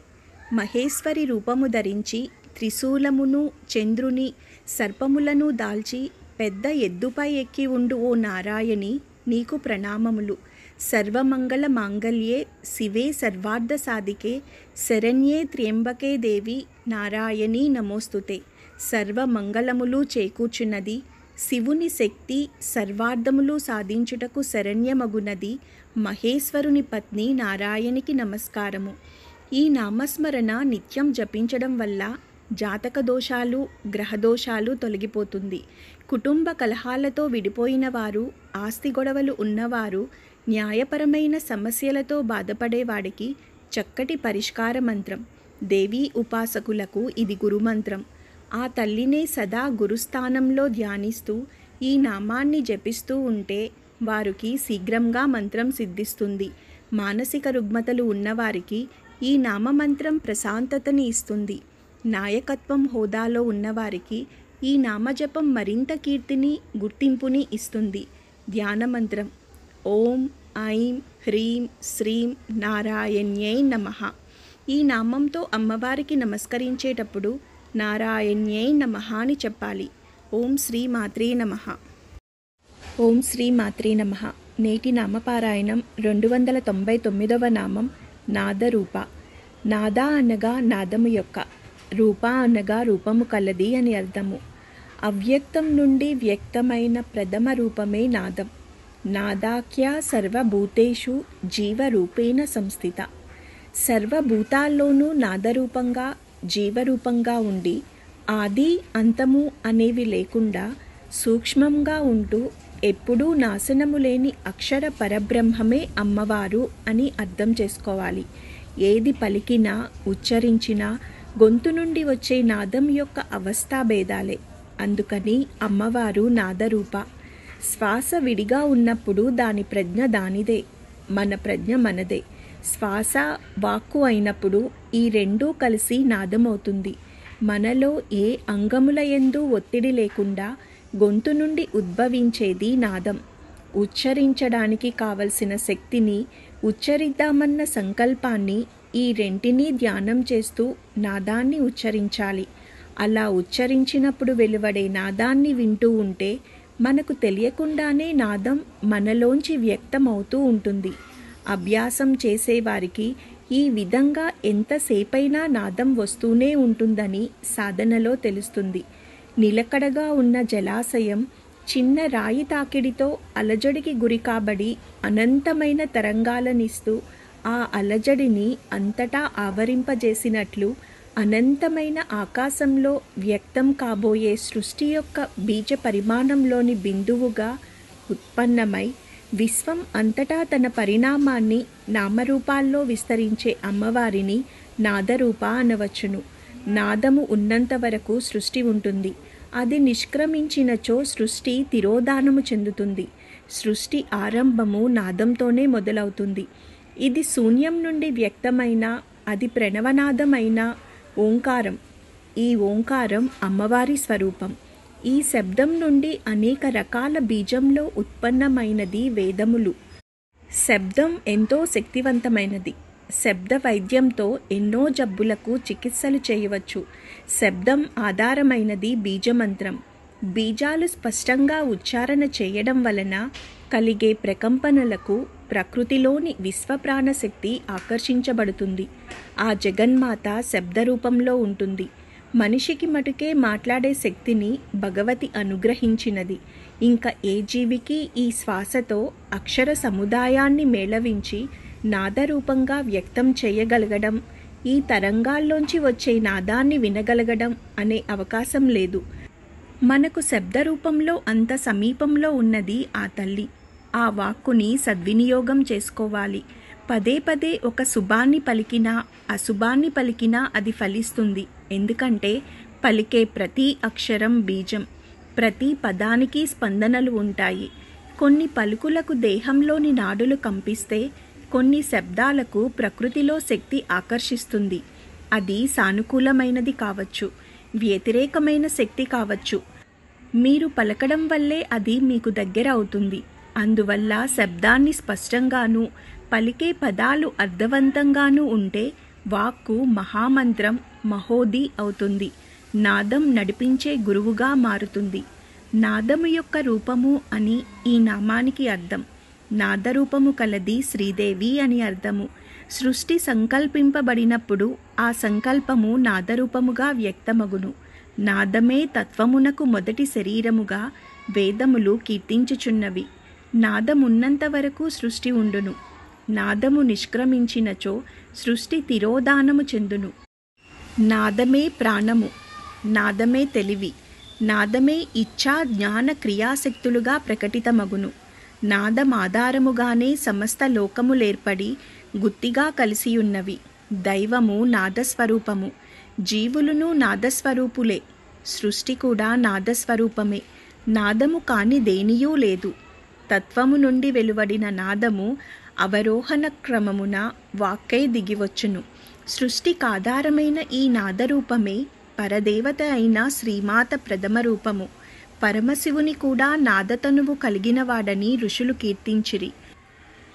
మహేశ్వరి రూపము ధరించి త్రిశూలమును చంద్రుని సర్పములను దాల్చి పెద్ద ఎద్దుపై ఎక్కి ఉండు ఓ నారాయణి నీకు ప్రణామములు. సర్వమంగళ మాంగళ్యే శివే సర్వార్థ సాధికే శరణ్యే త్ర్యంబకే దేవి నారాయణి నమోస్తుతే. సర్వమంగళములు చేకూర్చున్నది శివుని శక్తి సర్వార్థములు సాధించుటకు శరణ్యమగునది మహేశ్వరుని పత్ని నారాయణికి నమస్కారము. ఈ నామస్మరణ నిత్యం జపించడం వల్ల జాతక దోషాలు గ్రహదోషాలు తొలగిపోతుంది. కుటుంబ కలహాలతో విడిపోయిన వారు, ఆస్తి గొడవలు ఉన్నవారు, న్యాయపరమైన సమస్యలతో బాధపడేవాడికి చక్కటి పరిష్కార మంత్రం. దేవీ ఉపాసకులకు ఇది గురుమంత్రం. ఆ తల్లినే సదా గురుస్థానంలో ధ్యానిస్తూ ఈ నామాన్ని జపిస్తూ ఉంటే వారికి శీఘ్రంగా మంత్రం సిద్ధిస్తుంది. మానసిక రుగ్మతలు ఉన్నవారికి ఈ నామమంత్రం ప్రశాంతతని ఇస్తుంది. నాయకత్వం హోదాలో ఉన్నవారికి ఈ నామజపం మరింత కీర్తిని గుర్తింపుని ఇస్తుంది. ధ్యానమంత్రం ఓం ఐం హ్రీం శ్రీం నారాయణ్యై నమః. ఈ నామంతో అమ్మవారికి నమస్కరించేటప్పుడు నారాయణ్యై నమః అని చెప్పాలి. ఓం శ్రీ మాత్రే నమః. ఓం శ్రీ మాత్రే నమః. నేటి నామపారాయణం 299వ నామం నాదరూప. నాద అనగా నాదము యొక్క, రూప అనగా రూపము కలది అని అర్థము. అవ్యక్తం నుండి వ్యక్తమైన ప్రథమ రూపమే నాదం. నాదాఖ్య సర్వభూతేషు జీవరూపేణ సంస్థిత. సర్వభూతాల్లోనూ నాదరూపంగా జీవరూపంగా ఉండి ఆది అంతము అనేవి లేకుండా సూక్ష్మంగా ఉంటూ ఎప్పుడూ నాశనము లేని అక్షర పరబ్రహ్మమే అమ్మవారు అని అర్థం చేసుకోవాలి. ఏది పలికినా ఉచ్చరించినా గొంతు నుండి వచ్చే నాదం యొక్క అవస్థాభేదాలే. అందుకని అమ్మవారు నాదరూప. శ్వాస విడిగా ఉన్నప్పుడు దాని ప్రజ్ఞ దానిదే, మన ప్రజ్ఞ మనదే. శ్వాస వాక్కు అయినప్పుడు ఈ రెండూ కలిసి నాదమవుతుంది. మనలో ఏ అంగముల యందు ఒత్తిడి లేకుండా గొంతు నుండి ఉద్భవించేది నాదం. ఉచ్చరించడానికి కావలసిన శక్తిని, ఉచ్చరిద్దామన్న సంకల్పాన్ని ఈ రెంటినీ ధ్యానం చేస్తూ నాదాన్ని ఉచ్చరించాలి. అలా ఉచ్చరించినప్పుడు వెలువడే నాదాన్ని వింటూ ఉంటే మనకు తెలియకుండానే నాదం మనలోంచి వ్యక్తమవుతూ ఉంటుంది. అభ్యాసం చేసేవారికి ఈ విధంగా ఎంతసేపైనా నాదం వస్తూనే ఉంటుందని సాధనలో తెలుస్తుంది. నిలకడగా ఉన్న జలాశయం చిన్న రాయి తాకిడితో అలజడికి గురి కాబడి అనంతమైన తరంగాలనిస్తూ ఆ అలజడిని అంతటా ఆవరింపజేసినట్లు అనంతమైన ఆకాశంలో వ్యక్తం కాబోయే సృష్టి యొక్క బీజ పరిమాణంలోని బిందువుగా ఉత్పన్నమై విశ్వం అంతటా తన పరిణామాన్ని నామరూపాల్లో విస్తరించే అమ్మవారిని నాదరూప అనవచ్చును. నాదము ఉన్నంత వరకు సృష్టి ఉంటుంది. అది నిష్క్రమించినచో సృష్టి తిరోధానము చెందుతుంది. సృష్టి ఆరంభము నాదంతోనే మొదలవుతుంది. ఇది శూన్యం నుండి వ్యక్తమైన అది ప్రణవనాదమైన ఓంకారం. ఈ ఓంకారం అమ్మవారి స్వరూపం. ఈ శబ్దం నుండి అనేక రకాల బీజంలో ఉత్పన్నమైనది వేదములు. శబ్దం ఎంతో శక్తివంతమైనది. శబ్ద వైద్యంతో ఎన్నో జబ్బులకు చికిత్సలు చేయవచ్చు. శబ్దం ఆధారమైనది బీజమంత్రం. బీజాలు స్పష్టంగా ఉచ్చారణ చేయడం వలన కలిగే ప్రకంపనలకు ప్రకృతిలోని విశ్వప్రాణశక్తి ఆకర్షించబడుతుంది. ఆ జగన్మాత శబ్దరూపంలో ఉంటుంది. మనిషికి మటుకే మాట్లాడే శక్తిని భగవతి అనుగ్రహించినది. ఇంకా ఏ జీవికి ఈ శ్వాసతో అక్షర సముదాయాన్ని మేళవించి నాదరూపంగా వ్యక్తం చేయగలగడం, ఈ తరంగాల్లోంచి వచ్చే నాదాన్ని వినగలగడం అనే అవకాశం లేదు. మనకు శబ్దరూపంలో అంత సమీపంలో ఉన్నది ఆ తల్లి. ఆ వాక్కుని సద్వినియోగం చేసుకోవాలి. పదే పదే ఒక శుభాన్ని పలికినా అశుభాన్ని పలికినా అది ఫలిస్తుంది. ఎందుకంటే పలికే ప్రతి అక్షరం బీజం. ప్రతి పదానికి స్పందనలు ఉంటాయి. కొన్ని పలుకులకు దేహంలోని నాడులు కంపిస్తే కొన్ని శబ్దాలకు ప్రకృతిలో శక్తి ఆకర్షిస్తుంది. అది సానుకూలమైనది కావచ్చు, వ్యతిరేకమైన శక్తి కావచ్చు. మీరు పలకడం వల్లే అది మీకు దగ్గర అవుతుంది. అందువల్ల శబ్దాన్ని స్పష్టంగానూ పలికే పదాలు అర్థవంతంగానూ ఉంటే వాక్కు మహామంత్రం మహోది అవుతుంది. నాదం నడిపించే గురువుగా మారుతుంది. నాదము యొక్క రూపము అని ఈ నామానికి అర్థం. నాదరూపము కలది శ్రీదేవి అని అర్థము. సృష్టి సంకల్పింపబడినప్పుడు ఆ సంకల్పము నాదరూపముగా వ్యక్తమగును. నాదమే తత్వమునకు మొదటి శరీరముగా వేదములు కీర్తించుచున్నవి. నాదమున్నంత వరకు సృష్టి ఉండును. నాదము నిష్క్రమించినచో సృష్టి తిరోధానము చెందును. నాదమే ప్రాణము, నాదమే తెలివి, నాదమే ఇచ్ఛా జ్ఞాన క్రియాశక్తులుగా ప్రకటితమగును. నాదమాధారముగానే సమస్త లోకములేర్పడి గుత్తిగా కలిసియున్నవి. దైవము నాదస్వరూపము, జీవులును నాదస్వరూపులే. సృష్టి కూడా నాదస్వరూపమే. నాదము కాని దేనియూ లేదు. తత్వము నుండి వెలువడిన నాదము అవరోహణ క్రమమున వాక్కై దిగివచ్చును. సృష్టికాధారమైన ఈ నాదరూపమే పరదేవత అయిన శ్రీమాత ప్రథమ రూపము. పరమశివుని కూడా నాదతనువు కలిగినవాడని ఋషులు కీర్తించిరి.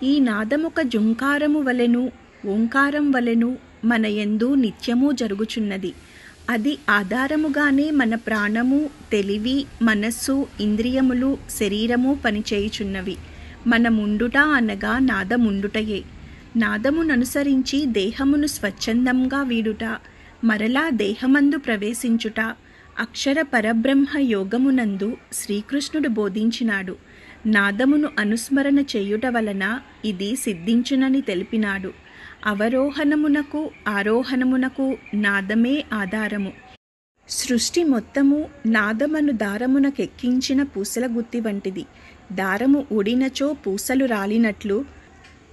ఈ నాదముక జుంకారము వలెను ఓంకారం వలెను మన యందు నిత్యము జరుగుచున్నది. అది ఆధారముగానే మన ప్రాణము, తెలివి, మనస్సు, ఇంద్రియములు, శరీరము పనిచేయుచున్నవి. మనముండుట అనగా నాదముండుటయే. నాదముననుసరించి దేహమును స్వచ్ఛందంగా వీడుట, మరలా దేహమందు ప్రవేశించుట అక్షర పరబ్రహ్మ యోగమునందు శ్రీకృష్ణుడు బోధించినాడు. నాదమును అనుస్మరణ చేయుట వలన ఇది సిద్ధించునని తెలిపినాడు. అవరోహణమునకు ఆరోహణమునకు నాదమే ఆధారము. సృష్టి మొత్తము నాదమను దారమునకెక్కించిన పూసల గుత్తి వంటిది. దారము ఊడినచో పూసలు రాలినట్లు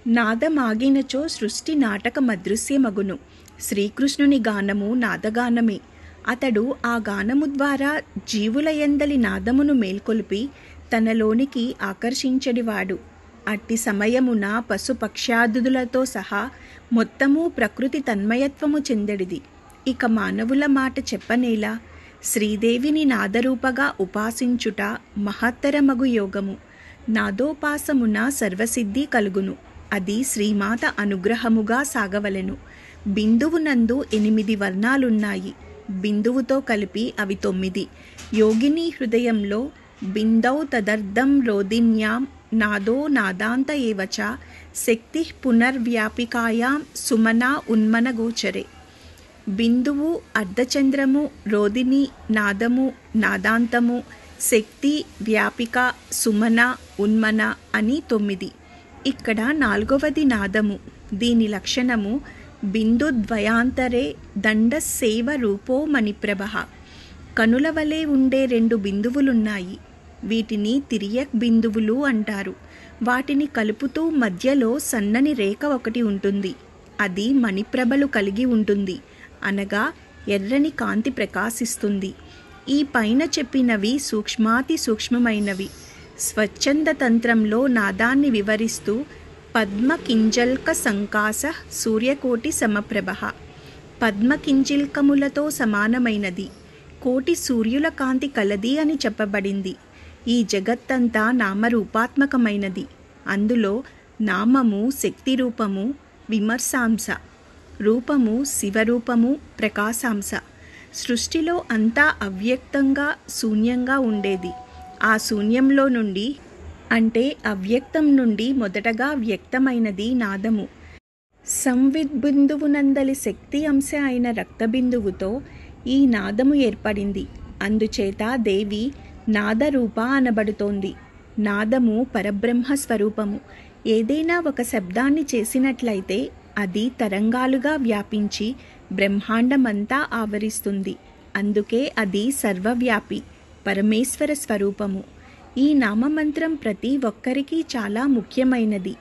నాదమాగినచో సృష్టి నాటకమదృశ్యమగును. శ్రీకృష్ణుని గానము నాదగానమే. అతడు ఆ గానము ద్వారా జీవుల యందలి నాదమును మేల్కొల్పి తనలోనికి ఆకర్షించడివాడు. అట్టి సమయమున పశుపక్ష్యాదులతో సహా మొత్తము ప్రకృతి తన్మయత్వము చెందెడిది. ఇక మానవుల మాట చెప్పనేలా. శ్రీదేవిని నాదరూపగా ఉపాసించుట మహత్తరమగు యోగము. నాదోపాసమున సర్వసిద్ధి కలుగును. అది శ్రీమాత అనుగ్రహముగా సాగవలెను. బిందువునందు 8 వర్ణాలున్నాయి. బిందువుతో కలిపి అవి 9. యోగిని హృదయంలో బిందౌ తదర్థం రోదిన్యాం నాదో నాదాంత ఏవచ శక్తి పునర్వ్యాపికాయాం సుమనా ఉన్మన గోచరే. బిందువు, అర్ధచంద్రము, రోదిని, నాదము, నాదాంతము, శక్తి, వ్యాపిక, సుమన, ఉన్మన అని 9. ఇక్కడ 4వది నాదము. దీని లక్షణము బిందుద్వయాంతరే దండస్సేవ రూపో మణిప్రభః. కనుల వలె ఉండే 2 బిందువులున్నాయి. వీటిని తిరియక్ బిందువులు అంటారు. వాటిని కలుపుతూ మధ్యలో సన్నని రేఖ ఒకటి ఉంటుంది. అది మణిప్రభలు కలిగి ఉంటుంది. అనగా ఎర్రని కాంతి ప్రకాశిస్తుంది. ఈ పైన చెప్పినవి సూక్ష్మాతి సూక్ష్మమైనవి. స్వచ్ఛంద తంత్రంలో నాదాన్ని వివరిస్తూ పద్మకింజల్క సంకాస సూర్యకోటి సమప్రభః. పద్మకింజిల్కములతో సమానమైనది, కోటి సూర్యుల కాంతి కలది అని చెప్పబడింది. ఈ జగత్తంతా నామరూపాత్మకమైనది. అందులో నామము శక్తి రూపము, విమర్శాంశ రూపము శివరూపము, ప్రకాశాంశ. సృష్టిలో అంతా అవ్యక్తంగా శూన్యంగా ఉండేది. ఆ శూన్యంలో నుండి అంటే అవ్యక్తం నుండి మొదటగా వ్యక్తమైనది నాదము. సంవిద్బిందువునందలి శక్తి అంశ అయిన రక్తబిందువుతో ఈ నాదము ఏర్పడింది. అందుచేత దేవి నాదరూప అనబడుతోంది. నాదము పరబ్రహ్మ స్వరూపము. ఏదైనా ఒక శబ్దాన్ని చేసినట్లయితే అది తరంగాలుగా వ్యాపించి బ్రహ్మాండమంతా ఆవరిస్తుంది. అందుకే అది సర్వవ్యాపి, పరమేశ్వర స్వరూపము. ఈ నామమంత్రం ప్రతి ఒక్కరికి చాలా ముఖ్యమైనది.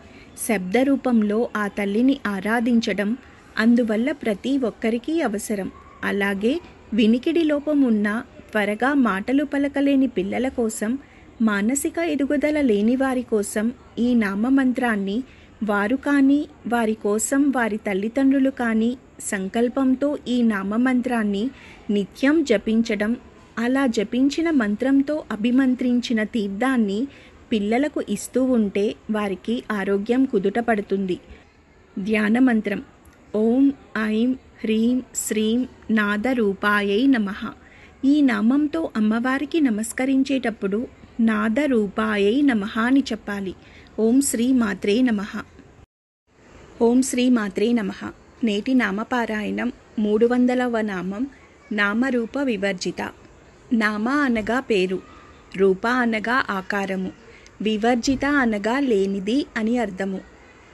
శబ్దరూపంలో ఆ తల్లిని ఆరాధించడం అందువల్ల ప్రతి ఒక్కరికి అవసరం. అలాగే వినికిడి లోపం ఉన్న, త్వరగా మాటలు పలకలేని పిల్లల కోసం, మానసిక ఎదుగుదల లేని వారి కోసం ఈ నామమంత్రాన్ని వారు కానీ, వారి కోసం వారి తల్లిదండ్రులు కానీ సంకల్పంతో ఈ నామమంత్రాన్ని నిత్యం జపించడం, అలా జపించిన మంత్రంతో అభిమంత్రించిన తీర్థాన్ని పిల్లలకు ఇస్తూ ఉంటే వారికి ఆరోగ్యం కుదుటపడుతుంది. ధ్యాన మంత్రం ఓం ఐం హ్రీం శ్రీం నాదరూపాయై నమః. ఈ నామంతో అమ్మవారికి నమస్కరించేటప్పుడు నాదరూపాయై నమః అని చెప్పాలి. ఓం శ్రీ మాత్రే నమః. ఓం శ్రీ మాత్రే నమః. నేటి నామపారాయణం 300వ నామం నామరూప వివర్జిత. నామ అనగా పేరు, రూప అనగా ఆకారము, వివర్జిత అనగా లేనిది అని అర్థము.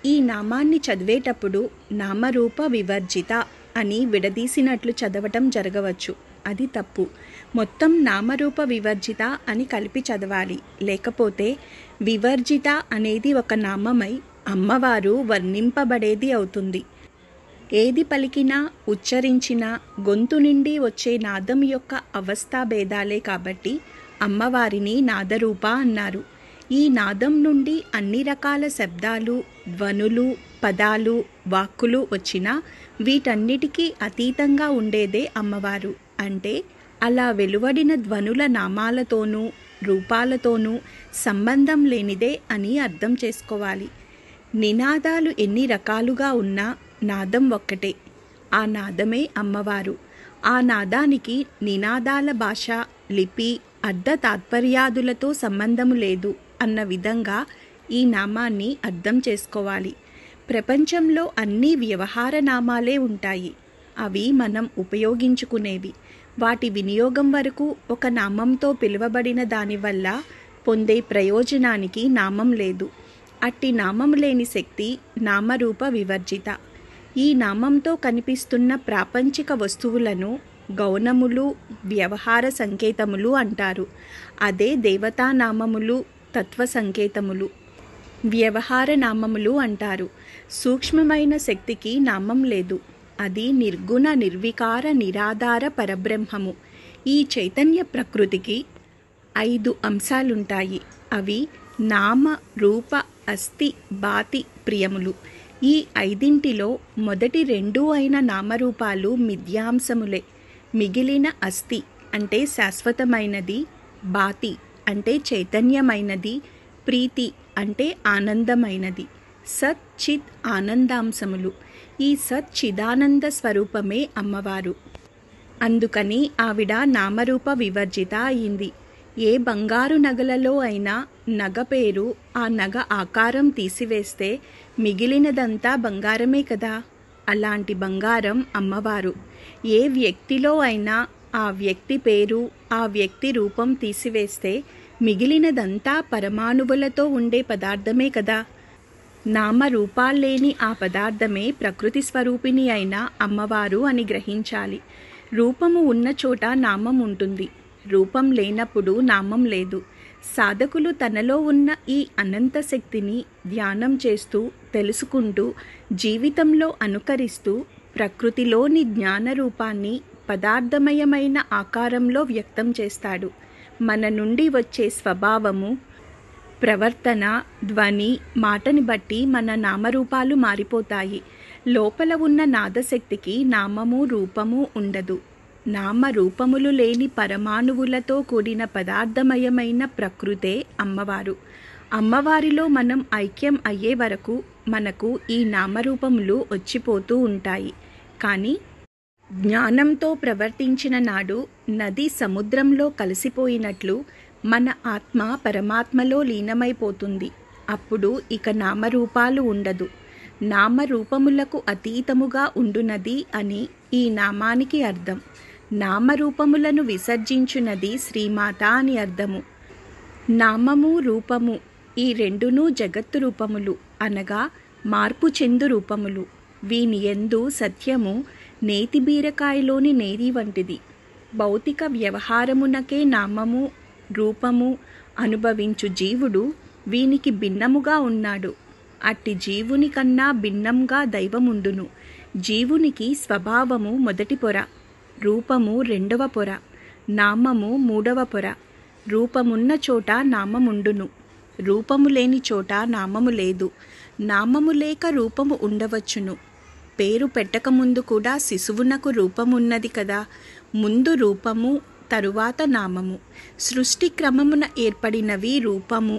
ఈ నామాన్ని చదివేటప్పుడు నామరూప వివర్జిత అని విడదీసినట్లు చదవటం జరగవచ్చు. అది తప్పు. మొత్తం నామరూప వివర్జిత అని కలిపి చదవాలి. లేకపోతే వివర్జిత అనేది ఒక నామమై అమ్మవారు వర్ణింపబడేది అవుతుంది. ఏది పలికినా ఉచ్చరించినా గొంతు నుండి వచ్చే నాదం యొక్క అవస్థాభేదాలే కాబట్టి అమ్మవారిని నాదరూప అన్నారు. ఈ నాదం నుండి అన్ని రకాల శబ్దాలు, ధ్వనులు, పదాలు, వాక్కులు వచ్చినా వీటన్నిటికీ అతీతంగా ఉండేదే అమ్మవారు. అంటే అలా వెలువడిన ధ్వనుల నామాలతోనూ రూపాలతోనూ సంబంధం లేనిదే అని అర్థం చేసుకోవాలి. నినాదాలు ఎన్ని రకాలుగా ఉన్నా నాదం ఒక్కటే. ఆ నాదమే అమ్మవారు. ఆ నాదానికి నినాదాల భాష, లిపి, అర్థ తాత్పర్యాదులతో సంబంధము లేదు అన్న విధంగా ఈ నామాన్ని అర్థం చేసుకోవాలి. ప్రపంచంలో అన్ని వ్యవహార నామాలే ఉంటాయి. అవి మనం ఉపయోగించుకునేవి. వాటి వినియోగం వరకు ఒక నామంతో పిలువబడిన దానివల్ల పొందే ప్రయోజనానికి నామం లేదు. అట్టి నామం లేని శక్తి నామరూప వివర్జిత. ఈ నామంతో కనిపిస్తున్న ప్రాపంచిక వస్తువులను గౌణములు, వ్యవహార సంకేతములు అంటారు. అదే దేవతా నామములు, తత్వ సంకేతములు, వ్యవహార నామములు అంటారు. సూక్ష్మమైన శక్తికి నామం లేదు. అది నిర్గుణ, నిర్వికార, నిరాధార పరబ్రహ్మము. ఈ చైతన్య ప్రకృతికి 5 అంశాలుంటాయి. అవి నామ, రూప, అస్థి, బాతి, ప్రియములు. ఈ ఐదింటిలో మొదటి రెండు అయిన నామరూపాలు మిథ్యాంశములే. మిగిలిన అస్థి అంటే శాశ్వతమైనది, బాతి అంటే చైతన్యమైనది, ప్రీతి అంటే ఆనందమైనది. సత్ చిత్ ఆనందాంశములు. ఈ సత్ చిదానంద స్వరూపమే అమ్మవారు. అందుకని ఆవిడ నామరూప వివర్జిత అయింది. ఏ బంగారు నగలలో అయినా నగ పేరు, ఆ నగ ఆకారం తీసివేస్తే మిగిలినదంతా బంగారమే కదా. అలాంటి బంగారం అమ్మవారు. ఏ వ్యక్తిలో అయినా ఆ వ్యక్తి పేరు, ఆ వ్యక్తి రూపం తీసివేస్తే మిగిలినదంతా పరమాణువులతో ఉండే పదార్థమే కదా. నామరూపాల్లేని ఆ పదార్థమే ప్రకృతి స్వరూపిణి అయిన అమ్మవారు అని గ్రహించాలి. రూపము ఉన్న చోట నామం ఉంటుంది, రూపం లేనప్పుడు నామం లేదు. సాధకులు తనలో ఉన్న ఈ అనంత శక్తిని ధ్యానం చేస్తూ, తెలుసుకుంటూ, జీవితంలో అనుకరిస్తూ ప్రకృతిలోని జ్ఞాన రూపాన్ని పదార్థమయమైన ఆకారంలో వ్యక్తం చేస్తాడు. మన నుండి వచ్చే స్వభావము, ప్రవర్తన, ధ్వని, మాటని బట్టి మన నామరూపాలు మారిపోతాయి. లోపల ఉన్న నాదశక్తికి నామము, రూపము ఉండదు. నామరూపములు లేని పరమాణువులతో కూడిన పదార్థమయమైన ప్రకృతే అమ్మవారు. అమ్మవారిలో మనం ఐక్యం అయ్యే వరకు మనకు ఈ నామరూపములు వచ్చిపోతూ ఉంటాయి. కానీ జ్ఞానంతో ప్రవర్తించిన నాడు నది సముద్రంలో కలిసిపోయినట్లు మన ఆత్మ పరమాత్మలో లీనమైపోతుంది. అప్పుడు ఇక నామరూపాలు ఉండదు. నామరూపములకు అతీతముగా ఉండునది అని ఈ నామానికి అర్థం. నామరూపములను విసర్జించునది శ్రీమాత అని అర్థము. నామము, రూపము ఈ రెండునూ జగత్తు రూపములు, అనగా మార్పు చెందు రూపములు. వీని యందు సత్యము నేతి బీరకాయలోని నేతి వంటిది. భౌతిక వ్యవహారమునకే నామము, రూపము అనుభవించు జీవుడు వీనికి భిన్నముగా ఉన్నాడు. అట్టి జీవుని కన్నా భిన్నంగా దైవముండును. జీవునికి స్వభావము మొదటి పొర, రూపము రెండవ పొర, నామము మూడవ పొర. రూపమున్న చోట నామముండును, రూపము లేని చోట నామము లేదు. నామము లేక రూపము ఉండవచ్చును. పేరు పెట్టకముందు కూడా శిశువునకు రూపమున్నది కదా. ముందు రూపము, తరువాత నామము. సృష్టి క్రమమున ఏర్పడినవి రూపము.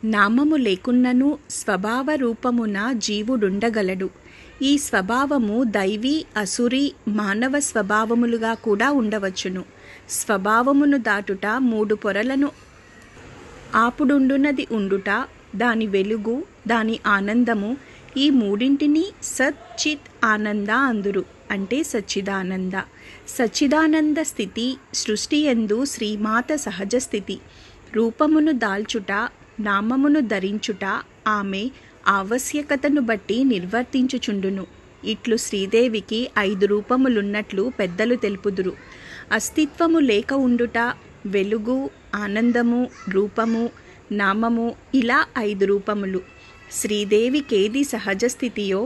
నామము లేకున్నను స్వభావ రూపమున జీవుడుండగలడు. ఈ స్వభావము దైవీ, అసురీ, మానవ స్వభావములుగా కూడా ఉండవచ్చును. స్వభావమును దాటుట మూడు పొరలను ఆపుడుండునది ఉండుట, దాని వెలుగు, దాని ఆనందము. ఈ మూడింటిని సత్ చిత్ ఆనంద అందురు, అంటే సచ్చిదానంద. సచ్చిదానంద స్థితి సృష్టి యందు శ్రీమాత సహజ స్థితి. రూపమును దాల్చుట, నామమును ధరించుట ఆమె ఆవశ్యకతను బట్టి నిర్వర్తించుచుండును. ఇట్లు శ్రీదేవికి 5 రూపములున్నట్లు పెద్దలు తెలుపుదురు. అస్తిత్వము లేక ఉండుట, వెలుగు, ఆనందము, రూపము, నామము, ఇలా 5 రూపములు. శ్రీదేవికేది సహజ స్థితియో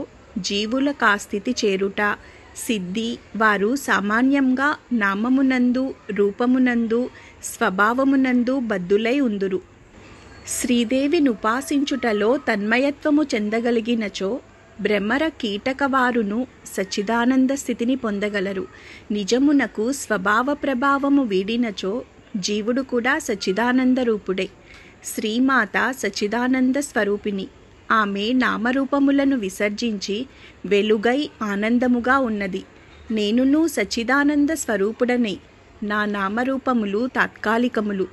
జీవులకా స్థితి చేరుట సిద్ధి. వారు సామాన్యంగా నామమునందు, రూపమునందు, స్వభావమునందు బద్ధులై ఉందురు. శ్రీదేవినుపాసించుటలో తన్మయత్వము చెందగలిగినచో భ్రమర కీటకవారును సచ్చిదానంద స్థితిని పొందగలరు. నిజమునకు స్వభావ ప్రభావము వీడినచో జీవుడు కూడా సచ్చిదానంద రూపుడే. శ్రీమాత సచ్చిదానంద స్వరూపిణి. ఆమె నామరూపములను విసర్జించి వెలుగై ఆనందముగా ఉన్నది. నేనును సచ్చిదానంద స్వరూపుడనే. నా నామరూపములు తాత్కాలికములు,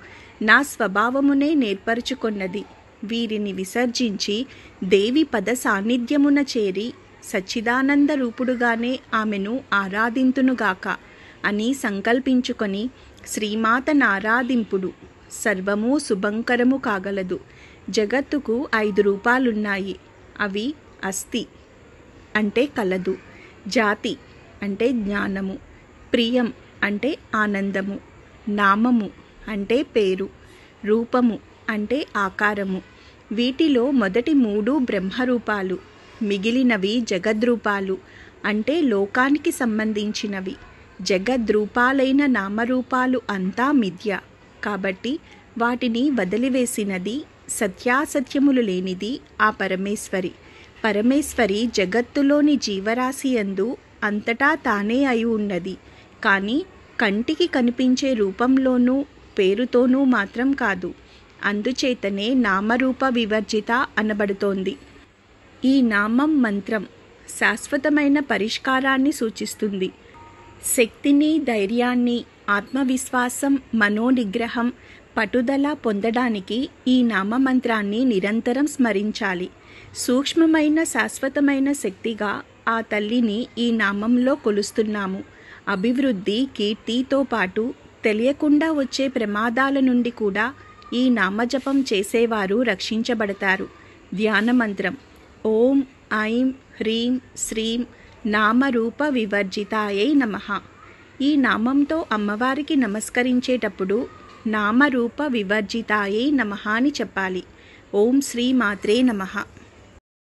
నా స్వభావమునే నేర్పరుచుకొన్నది. వీరిని విసర్జించి దేవి పద సాన్నిధ్యమున చేరి సచ్చిదానంద రూపుడుగానే ఆమెను ఆరాధింతునుగాక అని సంకల్పించుకొని శ్రీమాతను ఆరాధింపుడు. సర్వము శుభంకరము కాగలదు. జగత్తుకు 5 రూపాలున్నాయి. అవి అస్థి అంటే కలదు, జాతి అంటే జ్ఞానము, ప్రియం అంటే ఆనందము, నామము అంటే పేరు, రూపము అంటే ఆకారము. వీటిలో మొదటి 3 బ్రహ్మరూపాలు, మిగిలినవి జగద్రూపాలు అంటే లోకానికి సంబంధించినవి. జగద్రూపాలైన నామరూపాలు అంతా మిథ్య. కాబట్టి వాటిని వదిలివేసినది సత్యాసత్యములు లేనిది ఆ పరమేశ్వరి. పరమేశ్వరి జగత్తులోని జీవరాశి యందు అంతటా తానే అయి ఉన్నది. కానీ కంటికి కనిపించే రూపంలోనూ పేరుతోనూ మాత్రం కాదు. అందుచేతనే నామరూప వివర్జిత అనబడుతోంది. ఈ నామం మంత్రం శాశ్వతమైన పరిష్కారాన్ని సూచిస్తుంది. శక్తిని, ధైర్యాన్ని, ఆత్మవిశ్వాసం, మనోనిగ్రహం, పట్టుదల పొందడానికి ఈ నామమంత్రాన్ని నిరంతరం స్మరించాలి. సూక్ష్మమైన శాశ్వతమైన శక్తిగా ఆ తల్లిని ఈ నామంలో కొలుస్తున్నాము. అభివృద్ధి, కీర్తితో పాటు తెలియకుండా వచ్చే ప్రమాదాల నుండి కూడా ఈ నామజపం చేసేవారు రక్షించబడతారు. ధ్యానమంత్రం ఓం ఐం హ్రీం శ్రీం నామరూప వివర్జితాయై నమః. ఈ నామంతో అమ్మవారికి నమస్కరించేటప్పుడు నామరూప వివర్జితాయై నమః అని చెప్పాలి. ఓం శ్రీ మాత్రే నమః.